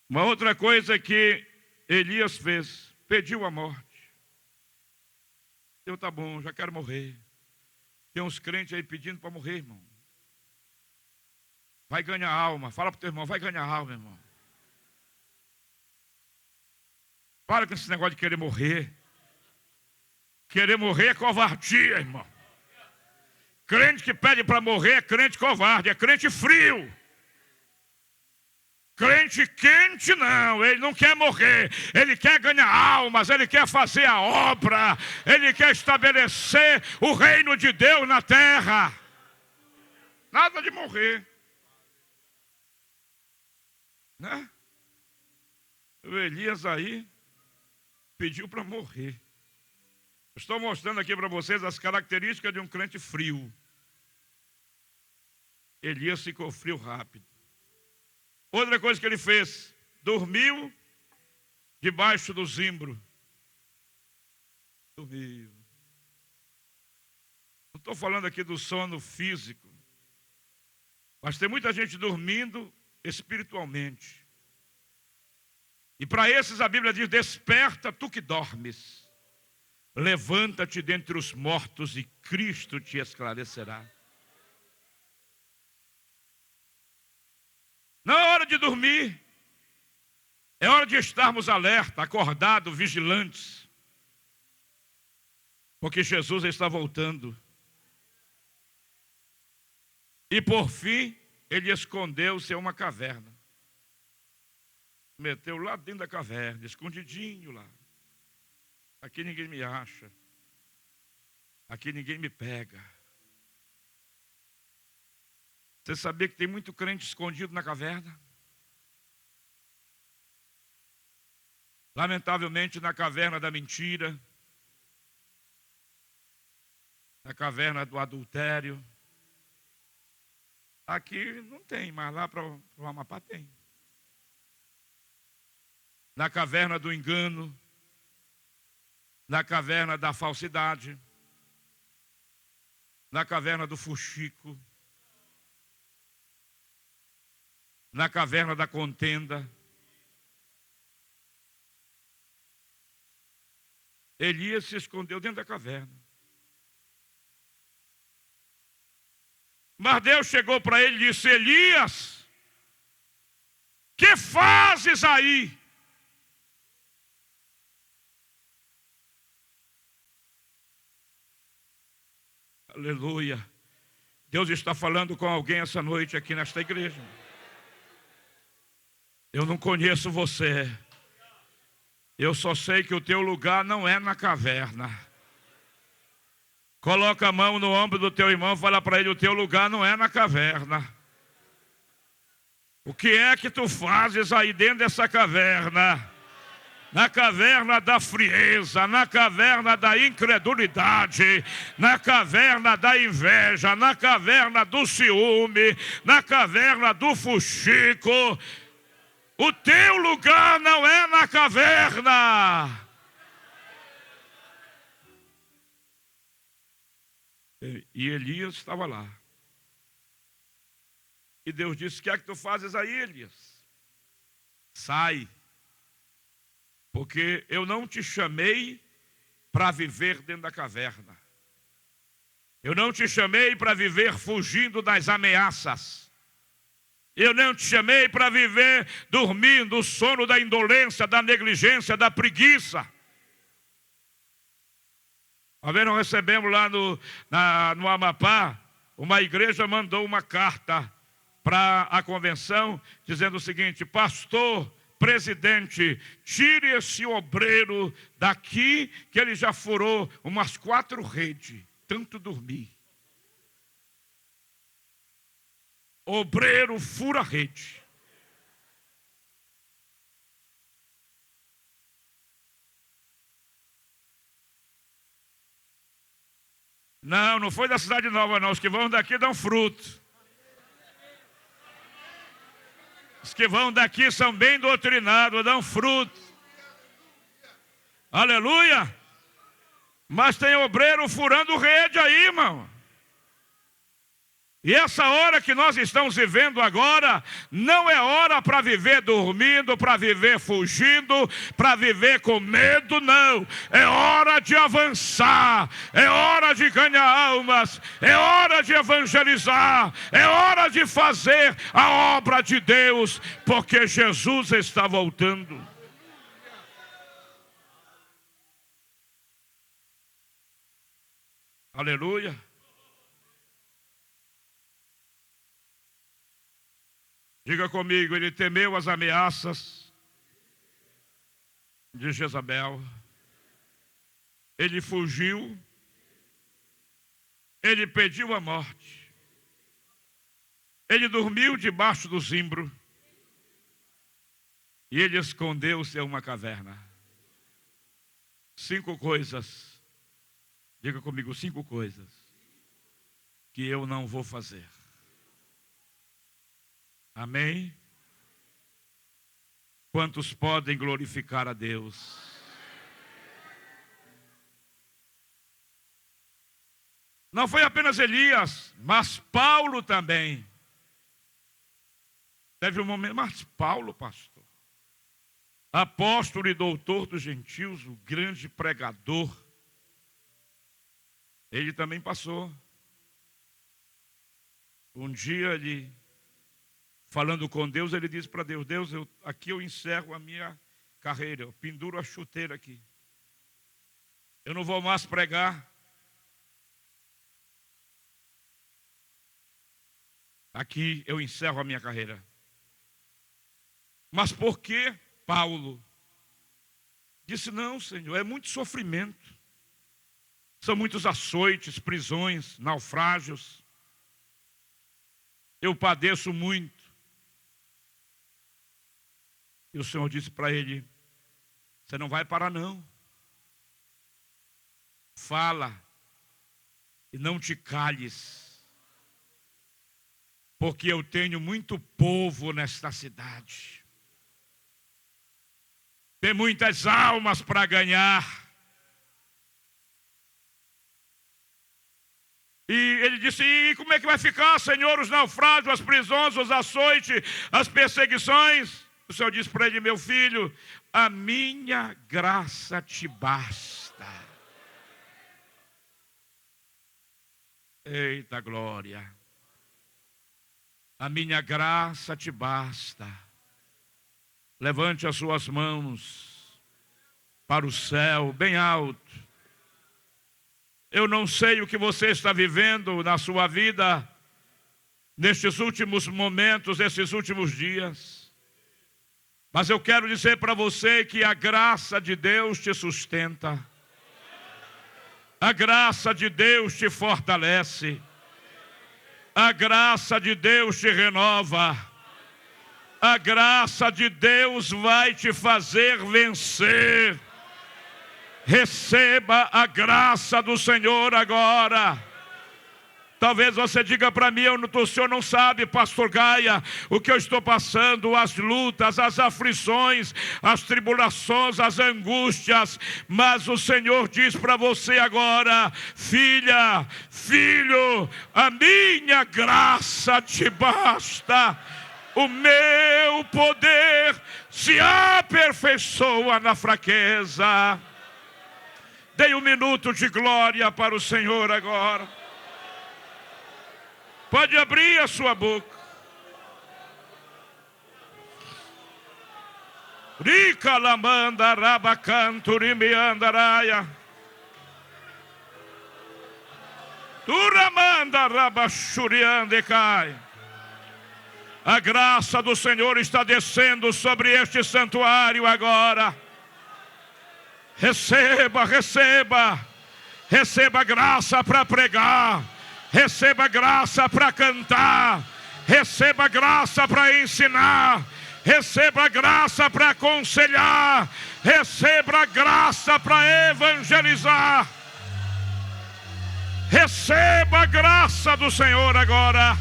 Uma outra coisa que Elias fez, pediu a morte. Eu, tá bom, já quero morrer. Tem uns crentes aí pedindo para morrer, irmão. Vai ganhar alma. Fala para o teu irmão: vai ganhar alma, irmão. Para com esse negócio de querer morrer. Querer morrer é covardia, irmão. Crente que pede para morrer é crente covarde, é crente frio. Crente quente não, ele não quer morrer, ele quer ganhar almas, ele quer fazer a obra, ele quer estabelecer o reino de Deus na terra. Nada de morrer. Né? O Elias aí pediu para morrer. Estou mostrando aqui para vocês as características de um crente frio. Elias ficou frio rápido. Outra coisa que ele fez, dormiu debaixo do zimbro. Dormiu. Não estou falando aqui do sono físico, mas tem muita gente dormindo espiritualmente. E para esses a Bíblia diz: desperta tu que dormes, levanta-te dentre os mortos e Cristo te esclarecerá. Não é hora de dormir, é hora de estarmos alerta, acordados, vigilantes, porque Jesus está voltando. E por fim, ele escondeu-se em uma caverna. Meteu lá dentro da caverna, escondidinho lá. Aqui ninguém me acha, aqui ninguém me pega. Você sabia que tem muito crente escondido na caverna? Lamentavelmente, na caverna da mentira, na caverna do adultério. Aqui não tem, mas lá para o Amapá tem. Na caverna do engano, na caverna da falsidade, na caverna do fuxico, na caverna da contenda. Elias se escondeu dentro da caverna. Mas Deus chegou para ele e disse: Elias, que fazes aí? Aleluia. Deus está falando com alguém essa noite aqui nesta igreja. Eu não conheço você. Eu só sei que o teu lugar não é na caverna. Coloca a mão no ombro do teu irmão e fala para ele: o teu lugar não é na caverna. O que é que tu fazes aí dentro dessa caverna? Na caverna da frieza, na caverna da incredulidade, na caverna da inveja, na caverna do ciúme, na caverna do fuxico. O teu lugar não é na caverna. E Elias estava lá. E Deus disse: o que é que tu fazes aí, Elias? Sai. Porque eu não te chamei para viver dentro da caverna. Eu não te chamei para viver fugindo das ameaças. Eu não te chamei para viver dormindo o sono da indolência, da negligência, da preguiça. Uma vez nós recebemos lá no Amapá, uma igreja mandou uma carta para a convenção, dizendo o seguinte: pastor, presidente, tire esse obreiro daqui, que ele já furou umas 4 redes, tanto dormir. Obreiro fura rede. Não foi da Cidade Nova, não. Os que vão daqui dão fruto. Os que vão daqui são bem doutrinados, dão fruto. Aleluia! Mas tem obreiro furando rede aí, irmão. E essa hora que nós estamos vivendo agora, não é hora para viver dormindo, para viver fugindo, para viver com medo, não. É hora de avançar, é hora de ganhar almas, é hora de evangelizar, é hora de fazer a obra de Deus, porque Jesus está voltando. Aleluia. Diga comigo: ele temeu as ameaças de Jezabel, ele fugiu, ele pediu a morte, ele dormiu debaixo do zimbro e ele escondeu-se em uma caverna. 5 coisas, diga comigo: 5 coisas que eu não vou fazer. Amém? Quantos podem glorificar a Deus? Não foi apenas Elias, mas Paulo também. Teve um momento, mas Paulo, pastor, apóstolo e doutor dos gentios, o grande pregador, ele também passou. Um dia ele, falando com Deus, ele disse para Deus: Deus, aqui eu encerro a minha carreira, eu penduro a chuteira aqui. Eu não vou mais pregar. Aqui eu encerro a minha carreira. Mas por que Paulo disse: não, Senhor, é muito sofrimento. São muitos açoites, prisões, naufrágios. Eu padeço muito. E o Senhor disse para ele: você não vai parar não. Fala e não te cales, porque eu tenho muito povo nesta cidade. Tem muitas almas para ganhar. E ele disse: e como é que vai ficar, Senhor, os naufrágios, as prisões, os açoites, as perseguições? O Senhor disse para ele: meu filho, a minha graça te basta. Eita glória. A minha graça te basta. Levante as suas mãos para o céu, bem alto. Eu não sei o que você está vivendo na sua vida, nestes últimos momentos, nesses últimos dias. Mas eu quero dizer para você que a graça de Deus te sustenta. A graça de Deus te fortalece. A graça de Deus te renova. A graça de Deus vai te fazer vencer. Receba a graça do Senhor agora. Talvez você diga para mim, o senhor não sabe, pastor Gaia, o que eu estou passando, as lutas, as aflições, as tribulações, as angústias. Mas o Senhor diz para você agora, filha, filho, a minha graça te basta. O meu poder se aperfeiçoa na fraqueza. Dê um minuto de glória para o Senhor agora. Pode abrir a sua boca. Rica lamanda rabacanturi meandaraia. Turamanda rabachuriande cai. A graça do Senhor está descendo sobre este santuário agora. Receba, receba. Receba graça para pregar. Receba graça para cantar. Receba graça para ensinar. Receba graça para aconselhar. Receba graça para evangelizar. Receba a graça do Senhor agora.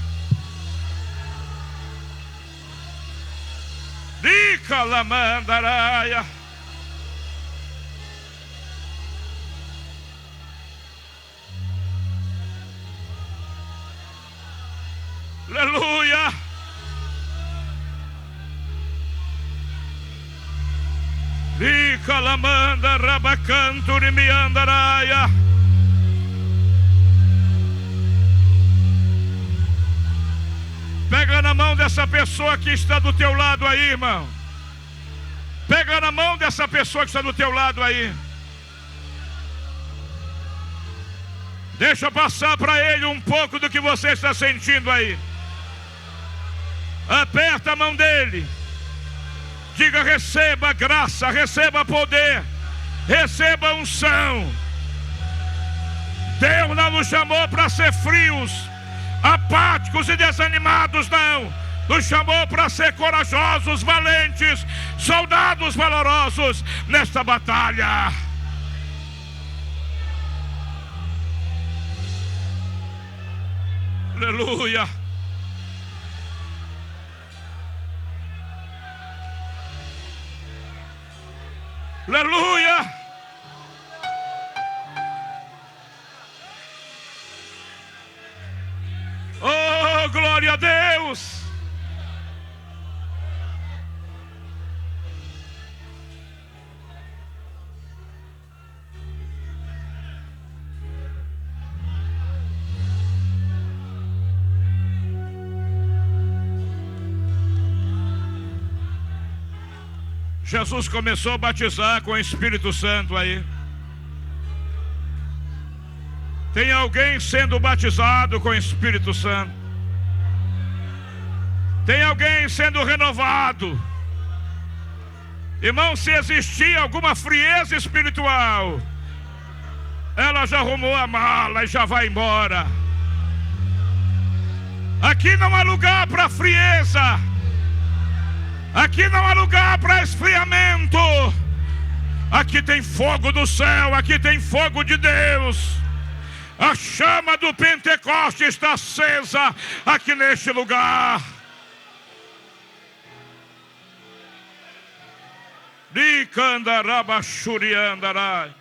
Dica lamandaraia. Aleluia. Dica lamanda rabacanto de miandaraia. Pega na mão dessa pessoa que está do teu lado aí, irmão. Pega na mão dessa pessoa que está do teu lado aí. Deixa passar para ele um pouco do que você está sentindo aí. Aperta a mão dele. Diga: receba graça, receba poder, receba unção. Deus não nos chamou para ser frios, apáticos e desanimados, não. Nos chamou para ser corajosos, valentes, soldados valorosos nesta batalha. Aleluia. Aleluia. Oh, glória a Deus. Jesus começou a batizar com o Espírito Santo aí. Tem alguém sendo batizado com o Espírito Santo. Tem alguém sendo renovado. Irmão, se existir alguma frieza espiritual, ela já arrumou a mala e já vai embora. Aqui não há lugar para frieza. Aqui não há lugar para esfriamento. Aqui tem fogo do céu, aqui tem fogo de Deus. A chama do Pentecoste está acesa aqui neste lugar. Dicandarabachuriandarai.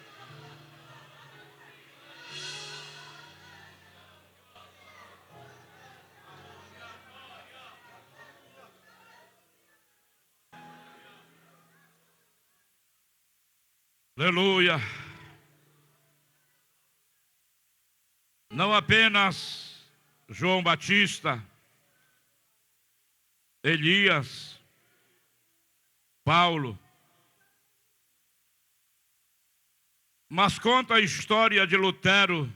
Aleluia. não apenas João Batista, Elias, Paulo, mas conta a história de Lutero,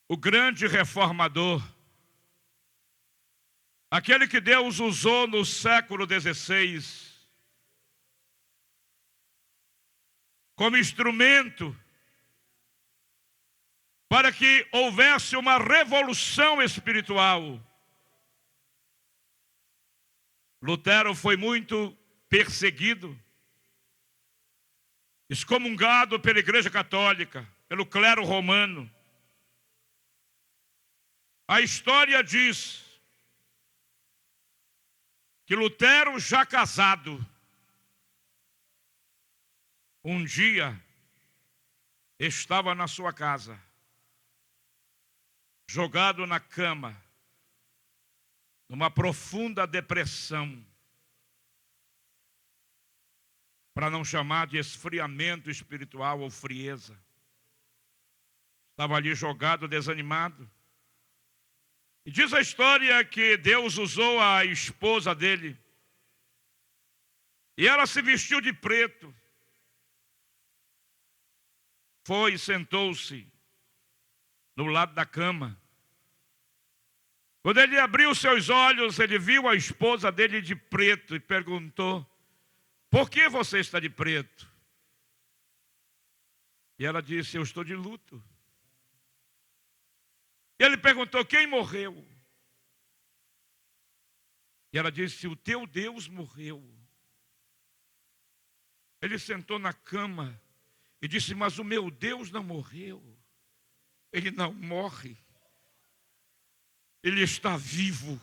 o grande reformador, aquele que Deus usou no século XVI como instrumento para que houvesse uma revolução espiritual. Lutero foi muito perseguido, excomungado pela Igreja Católica, pelo clero romano. A história diz que Lutero, já casado, um dia estava na sua casa, jogado na cama, numa profunda depressão, para não chamar de esfriamento espiritual ou frieza. Estava ali jogado, desanimado. E diz a história que Deus usou a esposa dele, e ela se vestiu de preto, foi e sentou-se no lado da cama. Quando ele abriu seus olhos, ele viu a esposa dele de preto e perguntou: por que você está de preto? E ela disse: eu estou de luto. E ele perguntou: quem morreu? E ela disse: o teu Deus morreu. Ele sentou na cama e disse: mas o meu Deus não morreu. Ele não morre. Ele está vivo.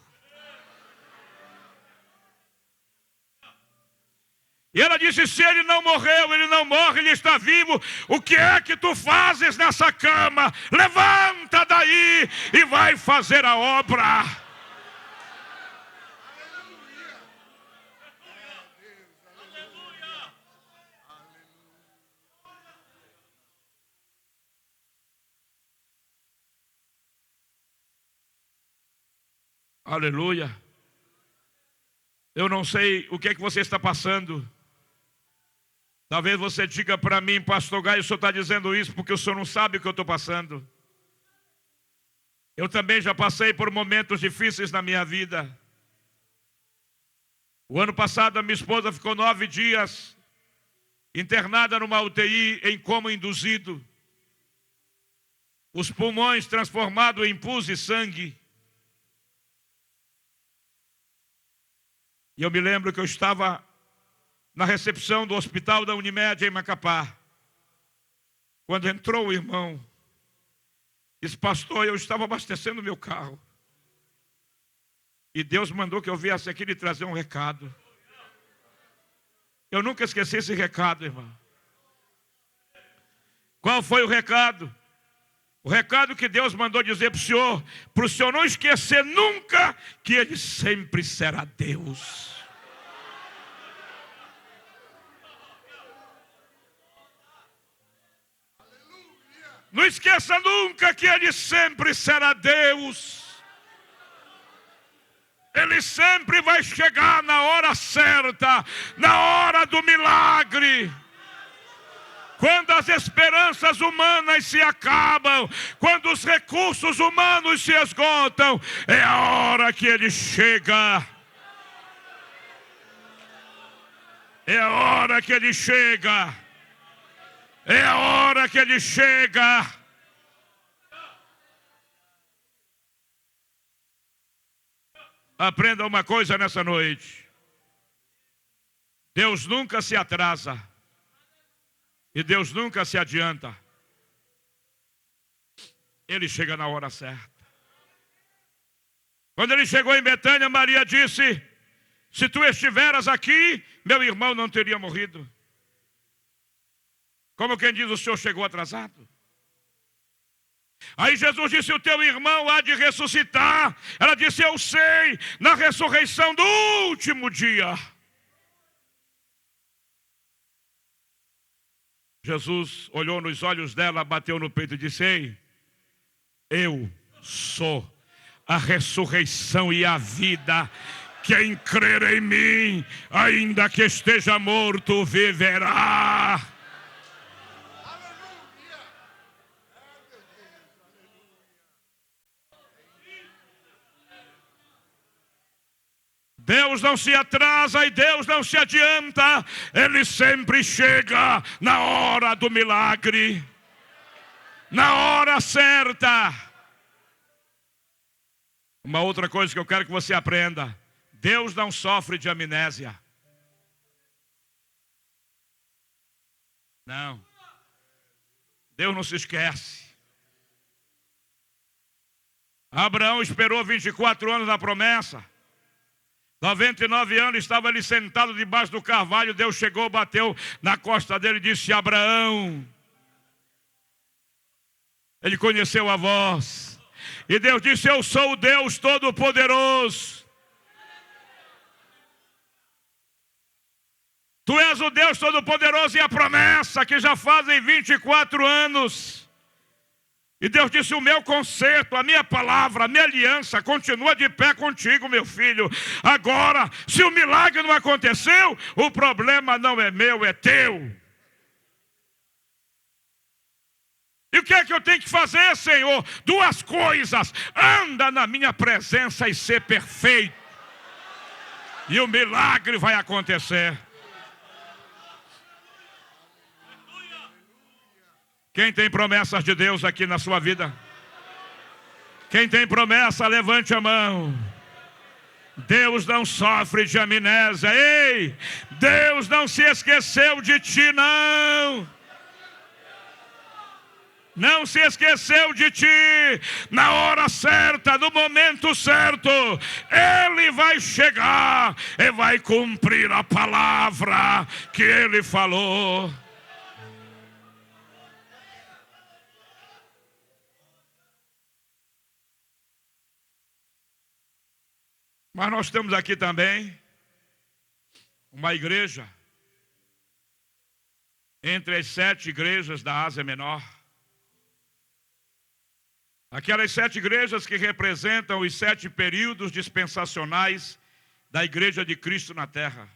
E ela disse: se ele não morreu, ele não morre, ele está vivo. O que é que tu fazes nessa cama? Levanta daí e vai fazer a obra. Aleluia. Eu não sei o que é que você está passando. Talvez você diga para mim: pastor Gaio, o senhor está dizendo isso porque o senhor não sabe o que eu estou passando. Eu também já passei por momentos difíceis na minha vida. O ano passado a minha esposa ficou 9 dias internada numa UTI em coma induzido. Os pulmões transformados em pus e sangue. E eu me lembro que eu estava na recepção do hospital da Unimed em Macapá, quando entrou o irmão. Disse: pastor, eu estava abastecendo meu carro, e Deus mandou que eu viesse aqui lhe trazer um recado. Eu nunca esqueci esse recado, irmão. Qual foi o recado? O recado que Deus mandou dizer para o senhor não esquecer nunca que Ele sempre será Deus. Não esqueça nunca que Ele sempre será Deus. Ele sempre vai chegar na hora certa, na hora do milagre. Quando as esperanças humanas se acabam, quando os recursos humanos se esgotam, é a hora que Ele chega. É a hora que Ele chega. É a hora que Ele chega. Aprenda uma coisa nessa noite: Deus nunca se atrasa. E Deus nunca se adianta. Ele chega na hora certa. Quando Ele chegou em Betânia, Maria disse: se tu estiveras aqui, meu irmão não teria morrido. Como quem diz: o senhor chegou atrasado. Aí Jesus disse: o teu irmão há de ressuscitar. Ela disse: eu sei, na ressurreição do último dia. Jesus olhou nos olhos dela, bateu no peito e disse: ei, eu sou a ressurreição e a vida. Quem crer em mim, ainda que esteja morto, viverá. Deus não se atrasa e Deus não se adianta. Ele sempre chega na hora do milagre, na hora certa. Uma outra coisa que eu quero que você aprenda: Deus não sofre de amnésia. Não. Deus não se esquece. Abraão esperou 24 anos na promessa. 99 anos estava ali sentado debaixo do carvalho. Deus chegou, bateu na costa dele e disse: Abraão. Ele conheceu a voz. E Deus disse: eu sou o Deus Todo-Poderoso. Tu és o Deus Todo-Poderoso, e a promessa que já fazem 24 anos. E Deus disse: o meu conserto, a minha palavra, a minha aliança continua de pé contigo, meu filho. Agora, se o milagre não aconteceu, o problema não é meu, é teu. E o que é que eu tenho que fazer, Senhor? Duas coisas: anda na minha presença e ser perfeito, e o milagre vai acontecer. Quem tem promessas de Deus aqui na sua vida? Quem tem promessa, levante a mão. Deus não sofre de amnésia. Ei, Deus não se esqueceu de ti, não. Não se esqueceu de ti. Na hora certa, no momento certo, Ele vai chegar e vai cumprir a palavra que Ele falou. Mas nós temos aqui também uma igreja entre as 7 igrejas da Ásia Menor. Aquelas 7 igrejas que representam os 7 períodos dispensacionais da igreja de Cristo na terra.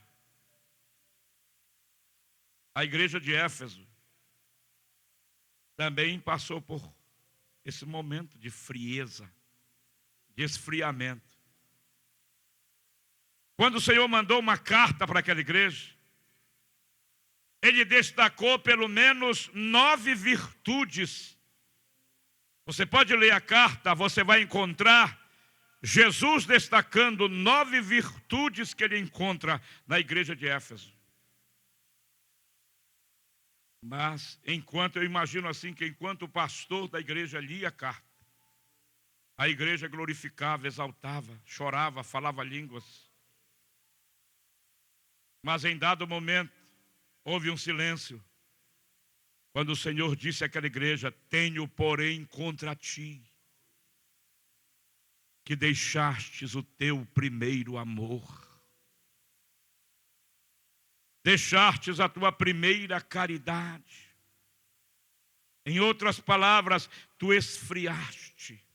A igreja de Éfeso também passou por esse momento de frieza, de esfriamento. Quando o Senhor mandou uma carta para aquela igreja, Ele destacou pelo menos 9 virtudes. Você pode ler a carta, você vai encontrar Jesus destacando 9 virtudes que Ele encontra na igreja de Éfeso. Mas eu imagino assim, que enquanto o pastor da igreja lia a carta, a igreja glorificava, exaltava, chorava, falava línguas. Mas em dado momento, houve um silêncio. Quando o Senhor disse àquela igreja: tenho, porém, contra ti, que deixastes o teu primeiro amor. Deixastes a tua primeira caridade. Em outras palavras, tu esfriaste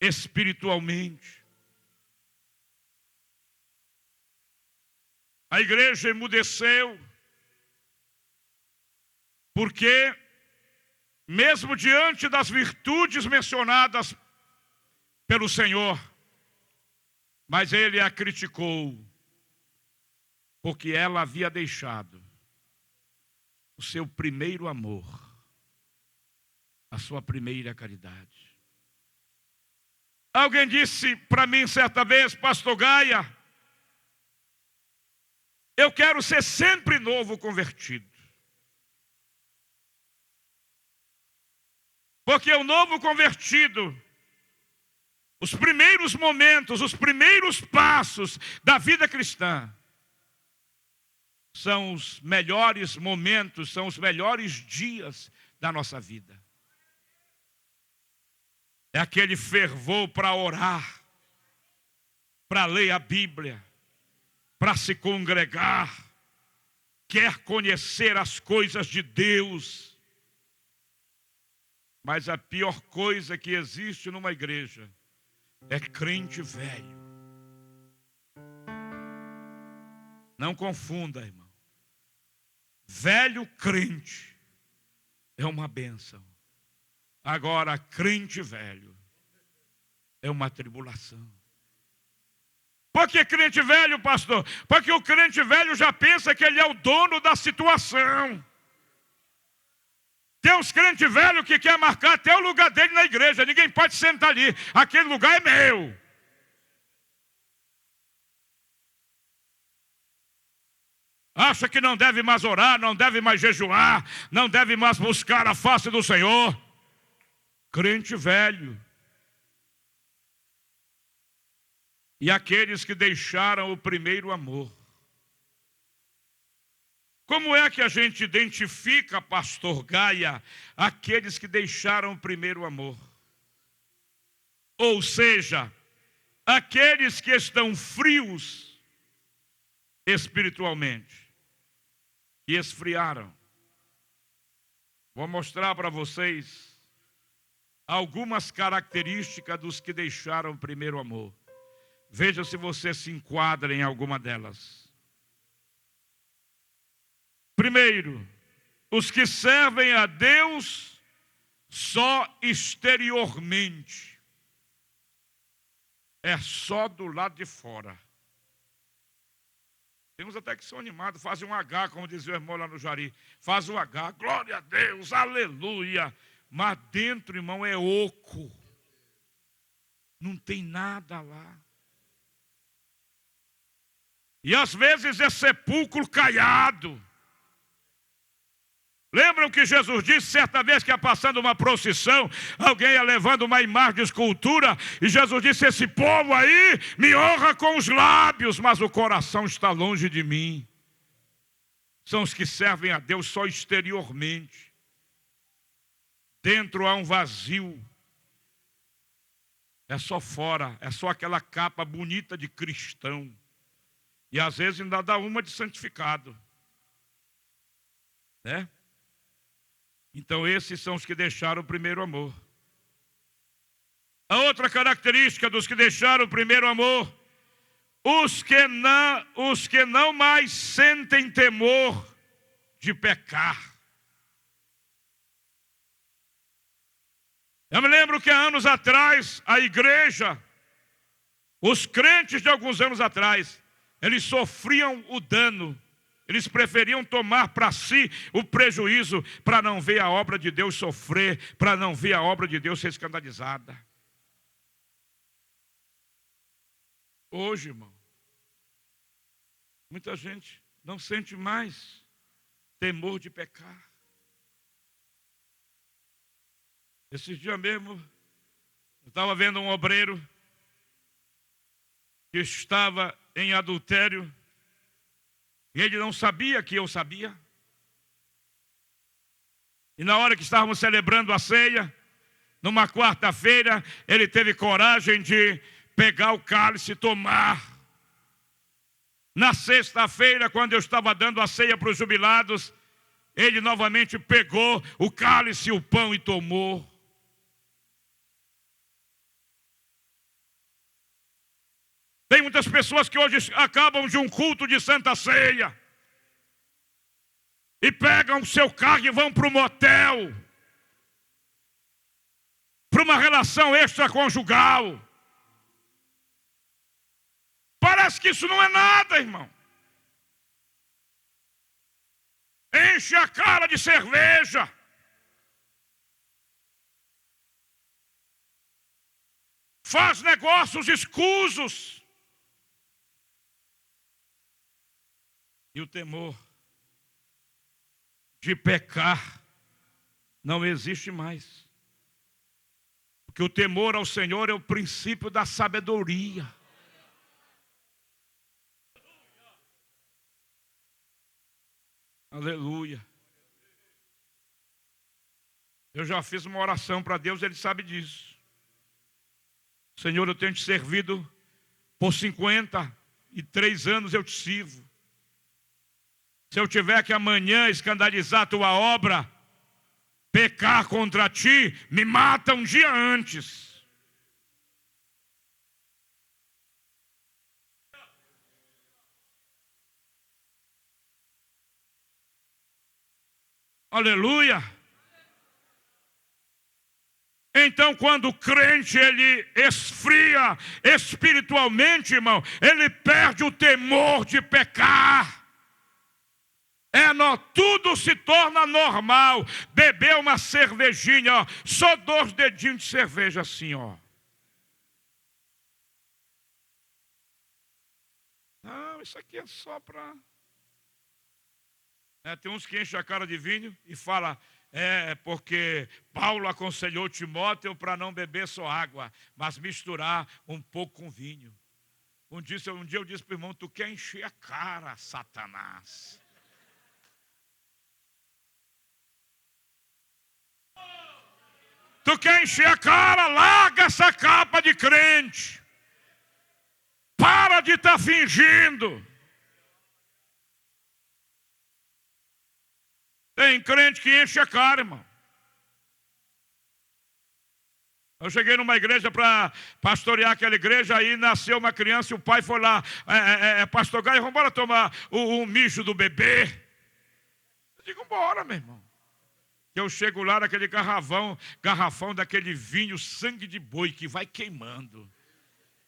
espiritualmente. A igreja emudeceu, porque mesmo diante das virtudes mencionadas pelo Senhor, mas Ele a criticou, porque ela havia deixado o seu primeiro amor, a sua primeira caridade. Alguém disse para mim certa vez: pastor Gaia, eu quero ser sempre novo convertido. Porque o novo convertido, os primeiros momentos, os primeiros passos da vida cristã, são os melhores momentos, são os melhores dias da nossa vida. É aquele fervor para orar, para ler a Bíblia, para se congregar, quer conhecer as coisas de Deus. Mas a pior coisa que existe numa igreja é crente velho. Não confunda, irmão. Velho crente é uma bênção. Agora, crente velho é uma tribulação. Por que crente velho, pastor? Porque o crente velho já pensa que ele é o dono da situação. Tem uns crentes velhos que quer marcar até o lugar dele na igreja. Ninguém pode sentar ali. Aquele lugar é meu. Acha que não deve mais orar, não deve mais jejuar, não deve mais buscar a face do Senhor. Crente velho. E aqueles que deixaram o primeiro amor. Como é que a gente identifica, pastor Gaia, aqueles que deixaram o primeiro amor? Ou seja, aqueles que estão frios espiritualmente, que esfriaram. Vou mostrar para vocês algumas características dos que deixaram o primeiro amor. Veja se você se enquadra em alguma delas. Primeiro, os que servem a Deus só exteriormente. É só do lado de fora. Tem uns até que são animados, fazem um H, como dizia o irmão lá no Jari. Faz o H, glória a Deus, aleluia. Mas dentro, irmão, é oco. Não tem nada lá. E às vezes é sepulcro caiado. Lembram que Jesus disse certa vez que ia passando uma procissão, alguém ia levando uma imagem de escultura, e Jesus disse: esse povo aí me honra com os lábios, mas o coração está longe de mim. São os que servem a Deus só exteriormente. Dentro há um vazio. É só fora, é só aquela capa bonita de cristão. E às vezes ainda dá uma de santificado. Né? Então esses são os que deixaram o primeiro amor. A outra característica dos que deixaram o primeiro amor, os que não mais sentem temor de pecar. Eu me lembro que há anos atrás, a igreja, os crentes de alguns anos atrás, eles sofriam o dano. Eles preferiam tomar para si o prejuízo para não ver a obra de Deus sofrer, para não ver a obra de Deus ser escandalizada. Hoje, irmão, muita gente não sente mais temor de pecar. Esses dias mesmo, eu estava vendo um obreiro que estava em adultério. E ele não sabia que eu sabia. E na hora que estávamos celebrando a ceia, numa quarta-feira, ele teve coragem de pegar o cálice e tomar. Na sexta-feira, quando eu estava dando a ceia para os jubilados, ele novamente pegou o cálice e o pão e tomou. Tem muitas pessoas que hoje acabam de um culto de Santa Ceia e pegam o seu carro e vão para o motel, para uma relação extraconjugal. Parece que isso não é nada, irmão. Enche a cara de cerveja. Faz negócios escusos. E o temor de pecar não existe mais. Porque o temor ao Senhor é o princípio da sabedoria. Aleluia. Eu já fiz uma oração para Deus, Ele sabe disso. Senhor, eu tenho te servido por 53 anos, eu te sirvo. Se eu tiver que amanhã escandalizar a tua obra, pecar contra ti, me mata um dia antes. Aleluia. Então, quando o crente ele esfria espiritualmente, irmão, ele perde o temor de pecar. Tudo se torna normal. Beber uma cervejinha, ó, só 2 dedinhos de cerveja assim, ó. Não, isso aqui é só para... tem uns que enchem a cara de vinho e falam, porque Paulo aconselhou Timóteo para não beber só água, mas misturar um pouco com vinho. Um dia eu disse para o irmão, tu quer encher a cara, Satanás. Tu quer encher a cara, larga essa capa de crente. Para de estar fingindo. Tem crente que enche a cara, irmão. Eu cheguei numa igreja para pastorear aquela igreja, aí nasceu uma criança e o pai foi lá, pastor Gaio, vamos embora tomar o mijo do bebê. Eu digo, bora, meu irmão. Eu chego lá naquele garrafão daquele vinho sangue de boi que vai queimando.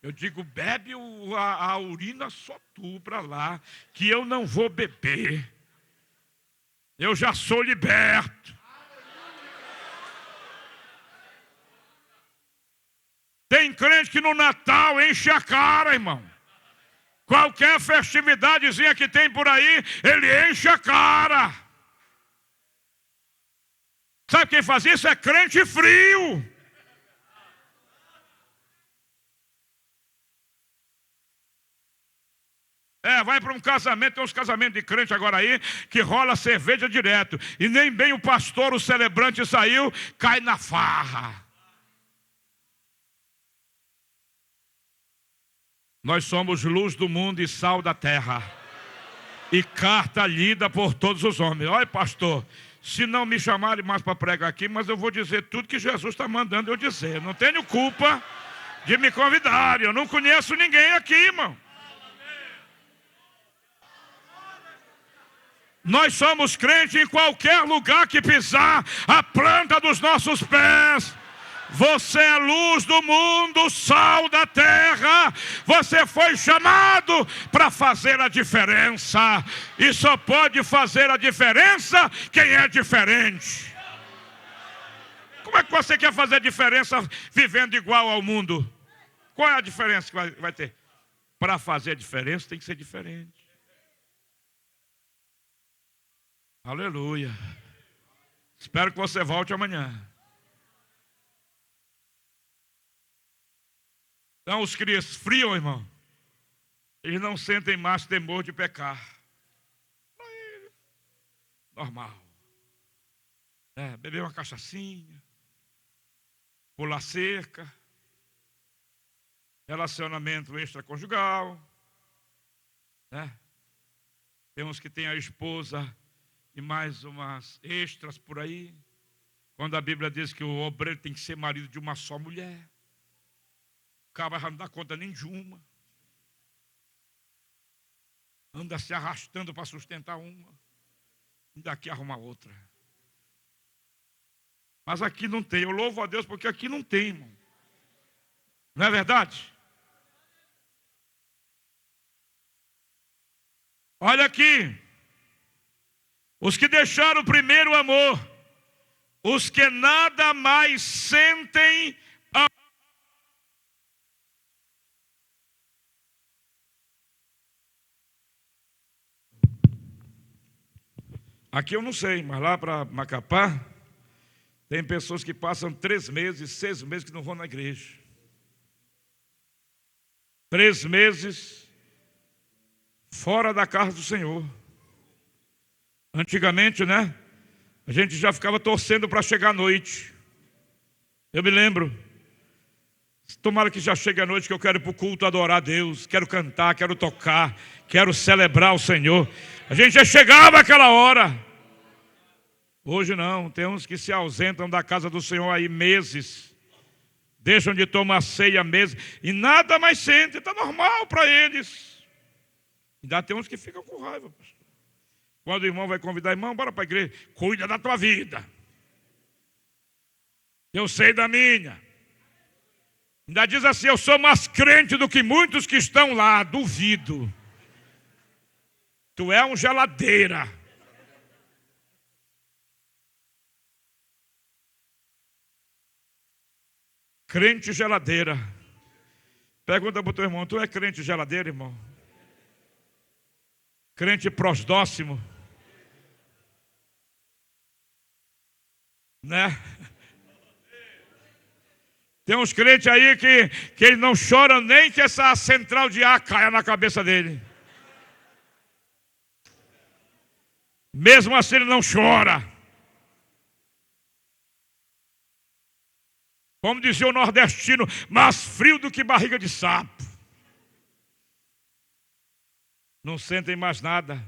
Eu digo, bebe a urina só tu para lá, que eu não vou beber. Eu já sou liberto. Tem crente que no Natal enche a cara, irmão. Qualquer festividadezinha que tem por aí, ele enche a cara. Sabe quem faz isso? É crente frio. Vai para um casamento, tem uns casamentos de crente agora aí, que rola cerveja direto. E nem bem o pastor, o celebrante saiu, cai na farra. Nós somos luz do mundo e sal da terra. E carta lida por todos os homens. Olha, pastor, se não me chamarem mais para pregar aqui, mas eu vou dizer tudo que Jesus está mandando eu dizer. Não tenho culpa de me convidarem. Eu não conheço ninguém aqui, irmão. Nós somos crentes em qualquer lugar que pisar a planta dos nossos pés. Você é luz do mundo, sal da terra. Você foi chamado para fazer a diferença. E só pode fazer a diferença quem é diferente. Como é que você quer fazer diferença vivendo igual ao mundo? Qual é a diferença que vai ter? Para fazer a diferença tem que ser diferente. Aleluia. Espero que você volte amanhã. Então, os que esfriam, irmão, eles não sentem mais temor de pecar. Normal. Beber uma cachaçinha, pular cerca, relacionamento extraconjugal. Tem uns que têm a esposa e mais umas extras por aí. Quando a Bíblia diz que o obreiro tem que ser marido de uma só mulher. O cara não dá conta nem de uma. Anda se arrastando para sustentar uma. E daqui arruma outra. Mas aqui não tem. Eu louvo a Deus porque aqui não tem, irmão. Não é verdade? Olha aqui. Os que deixaram o primeiro amor. Os que nada mais sentem amor. Aqui eu não sei, mas lá para Macapá, tem pessoas que passam 3 meses, 6 meses que não vão na igreja. 3 meses fora da casa do Senhor. Antigamente, né? A gente já ficava torcendo para chegar à noite. Eu me lembro. Tomara que já chegue a noite que eu quero ir para o culto adorar a Deus, quero cantar, quero tocar, quero celebrar o Senhor. A gente já chegava àquela hora. Hoje não, tem uns que se ausentam da casa do Senhor aí meses, deixam de tomar ceia meses e nada mais sentem, está normal para eles. Ainda tem uns que ficam com raiva, pastor. Quando o irmão vai convidar, irmão, bora para a igreja, cuida da tua vida. Eu sei da minha. Ainda diz assim, eu sou mais crente do que muitos que estão lá, duvido. Tu é um geladeira. Crente geladeira. Pergunta para o teu irmão, tu é crente geladeira, irmão? Crente prosdóximo? Né? Tem uns crentes aí que eles não choram nem que essa central de ar caia na cabeça dele. Mesmo assim ele não chora. Como dizia o nordestino, mais frio do que barriga de sapo. Não sentem mais nada,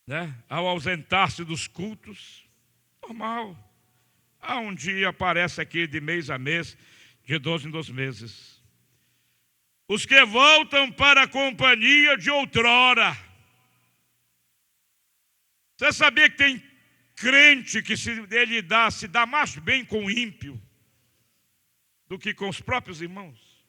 né? Ao ausentar-se dos cultos, normal. Um dia aparece aqui de mês a mês, de 12 em 12 meses. Os que voltam para a companhia de outrora. Você sabia que tem crente que se dá mais bem com o ímpio do que com os próprios irmãos?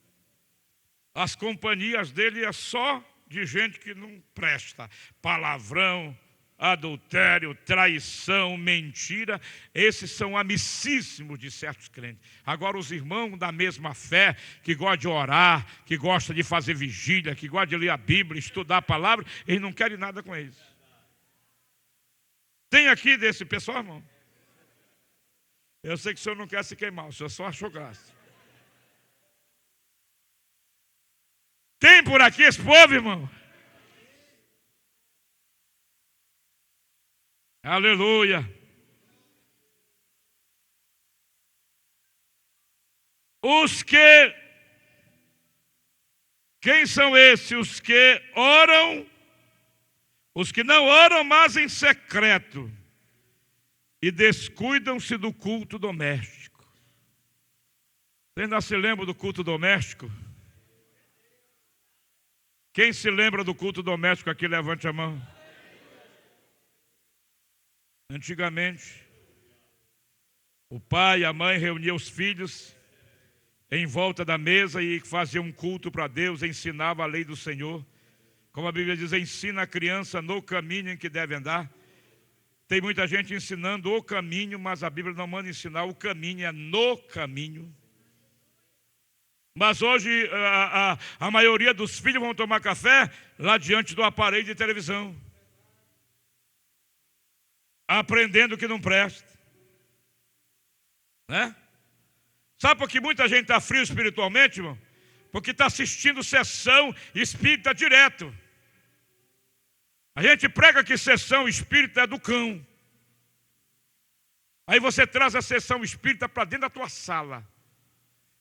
As companhias dele é só de gente que não presta. Palavrão, adultério, traição, mentira. Esses são amicíssimos de certos crentes. Agora os irmãos da mesma fé, que gostam de orar, que gostam de fazer vigília, que gostam de ler a Bíblia, estudar a palavra, eles não querem nada com eles. Tem aqui desse pessoal, irmão? Eu sei que o senhor não quer se queimar, o senhor só achou graça. Tem por aqui esse povo, irmão? Aleluia. Quem são esses? Os que oram, os que não oram, mas em secreto, e descuidam-se do culto doméstico. Você ainda se lembra do culto doméstico? Quem se lembra do culto doméstico aqui, levante a mão. Antigamente, o pai e a mãe reuniam os filhos em volta da mesa e faziam um culto para Deus, ensinava a lei do Senhor. Como a Bíblia diz, ensina a criança no caminho em que deve andar. Tem muita gente ensinando o caminho, mas a Bíblia não manda ensinar o caminho, é no caminho. Mas hoje a maioria dos filhos vão tomar café lá diante do aparelho de televisão, aprendendo que não presta, né? Sabe por que muita gente está frio espiritualmente, irmão? Porque está assistindo sessão espírita direto. A gente prega que sessão espírita é do cão. Aí você traz a sessão espírita para dentro da tua sala.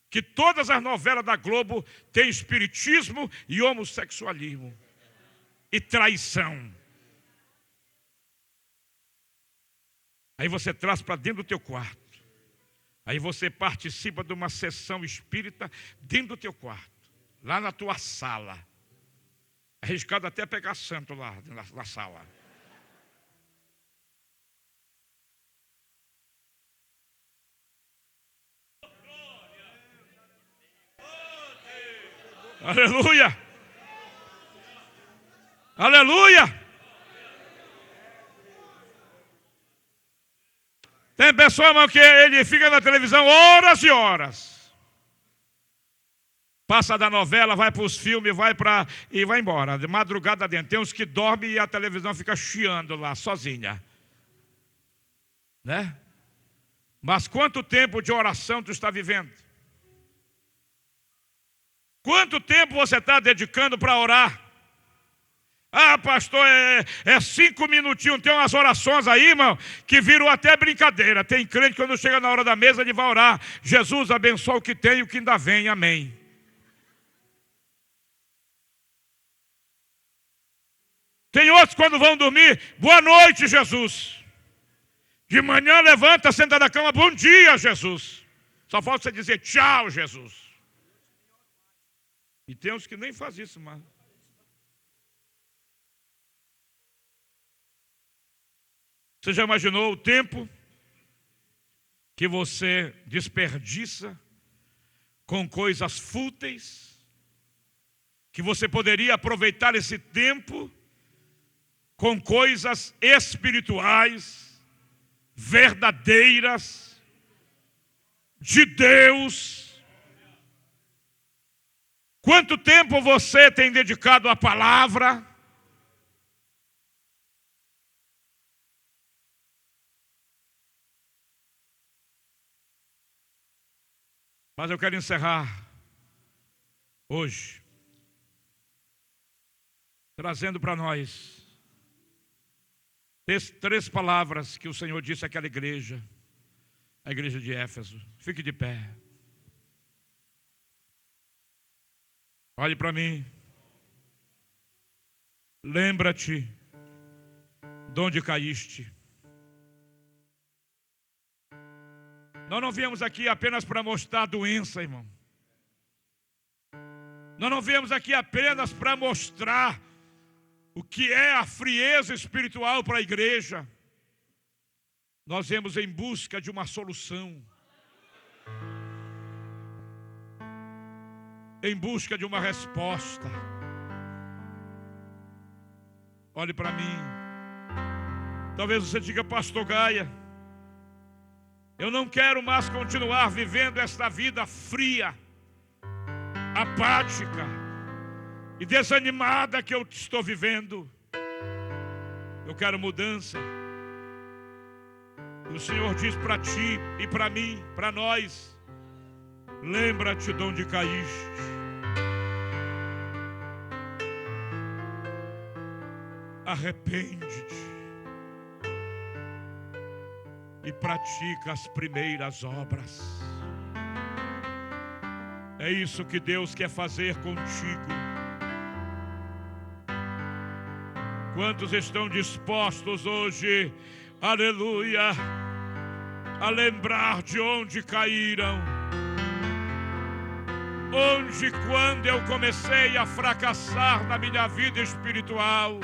Que todas as novelas da Globo têm espiritismo e homossexualismo. E traição. Aí você traz para dentro do teu quarto. Aí você participa de uma sessão espírita dentro do teu quarto. Lá na tua sala. Arriscado até pegar santo lá na sala. Aleluia! Aleluia! Tem pessoa, irmão, que ele fica na televisão horas e horas. Passa da novela, vai para os filmes, e vai embora. De madrugada dentro. Tem uns que dormem e a televisão fica chiando lá, sozinha. Né? Mas quanto tempo de oração tu está vivendo? Quanto tempo você está dedicando para orar? Ah, pastor, é 5 minutinhos. Tem umas orações aí, irmão, que viram até brincadeira. Tem crente que quando chega na hora da mesa, ele vai orar: Jesus, abençoa o que tem e o que ainda vem, amém. Tem outros quando vão dormir: boa noite, Jesus. De manhã levanta, senta na cama: bom dia, Jesus. Só falta você dizer tchau, Jesus. E tem uns que nem fazem isso mais. Você já imaginou o tempo que você desperdiça com coisas fúteis? Que você poderia aproveitar esse tempo com coisas espirituais, verdadeiras, de Deus. Quanto tempo você tem dedicado à palavra? Mas eu quero encerrar hoje trazendo para nós 3 palavras que o Senhor disse àquela igreja, a igreja de Éfeso. Fique de pé. Olhe para mim. Lembra-te de onde caíste. Nós não viemos aqui apenas para mostrar doença, irmão. Nós não viemos aqui apenas para mostrar o que é a frieza espiritual para a igreja. Nós viemos em busca de uma solução, em busca de uma resposta. Olhe para mim. Talvez você diga: pastor Gaia, eu não quero mais continuar vivendo esta vida fria, apática e desanimada que eu estou vivendo. Eu quero mudança. E o Senhor diz para ti e para mim, para nós: lembra-te de onde caíste. Arrepende-te e pratica as primeiras obras. É isso que Deus quer fazer contigo. Quantos estão dispostos hoje, aleluia, a lembrar de onde caíram? Onde, quando eu comecei a fracassar na minha vida espiritual?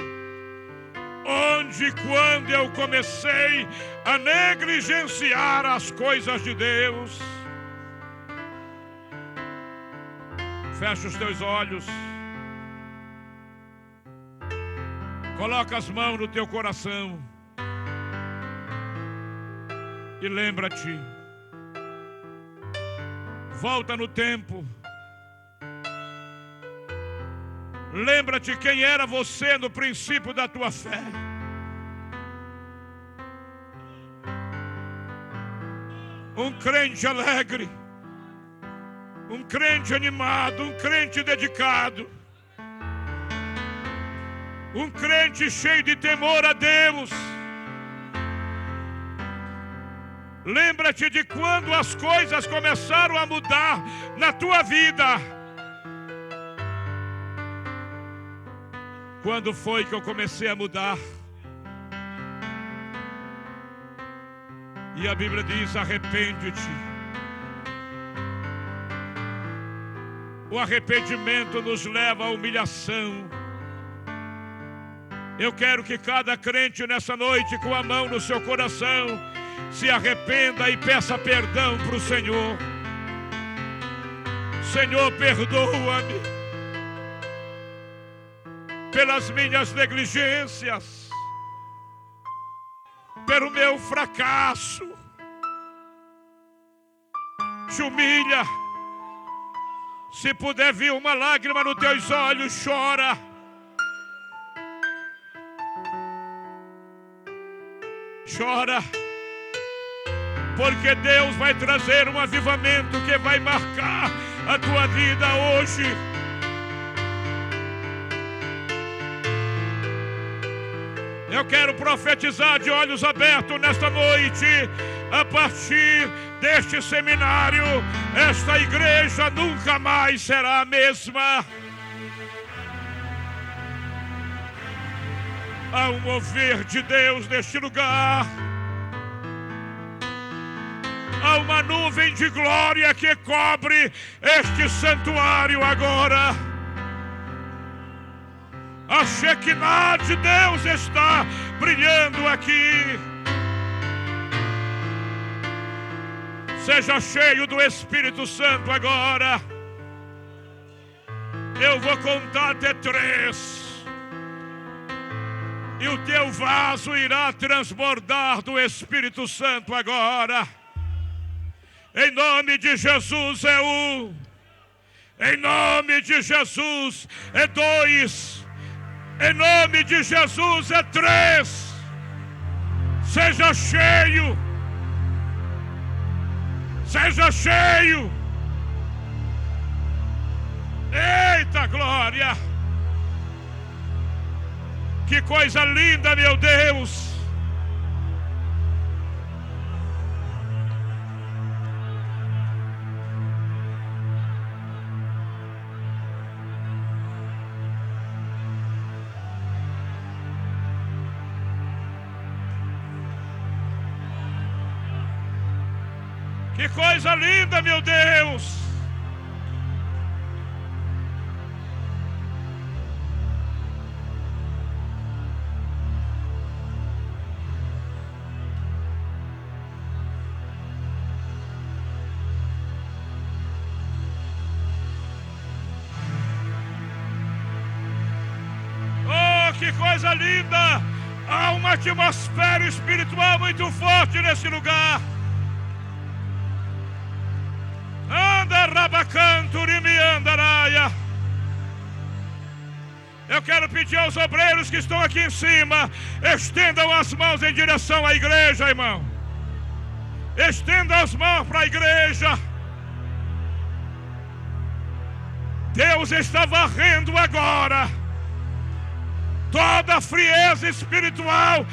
Onde, quando eu comecei a negligenciar as coisas de Deus? Fecha os teus olhos. Coloca as mãos no teu coração. E lembra-te. Volta no tempo. Lembra-te quem era você no princípio da tua fé. Um crente alegre, um crente animado, um crente dedicado, um crente cheio de temor a Deus. Lembra-te de quando as coisas começaram a mudar na tua vida. Quando foi que eu comecei a mudar? E a Bíblia diz: arrepende-te. O arrependimento nos leva à humilhação. Eu quero que cada crente nessa noite, com a mão no seu coração, se arrependa e peça perdão para o Senhor. Senhor, perdoa-me pelas minhas negligências, pelo meu fracasso. Te humilha. Se puder vir uma lágrima nos teus olhos, chora. Chora, porque Deus vai trazer um avivamento que vai marcar a tua vida hoje. Eu quero profetizar de olhos abertos nesta noite. A partir deste seminário, esta igreja nunca mais será a mesma. Há um mover de Deus neste lugar. Há uma nuvem de glória que cobre este santuário agora. A Shekinah de Deus está brilhando aqui. Seja cheio do Espírito Santo agora. Eu vou contar até 3. E o teu vaso irá transbordar do Espírito Santo agora. Em nome de Jesus é 1. Em nome de Jesus é 2. Em nome de Jesus é 3. Seja cheio. Seja cheio. Eita glória. Que coisa linda, meu Deus. Que coisa linda, meu Deus. Oh, que coisa linda. Há uma atmosfera espiritual muito forte nesse lugar. Anda rabacanturimi andaraia. Eu quero pedir aos obreiros que estão aqui em cima, estendam as mãos em direção à igreja, irmão. Estendam as mãos para a igreja. Deus está varrendo agora toda a frieza espiritual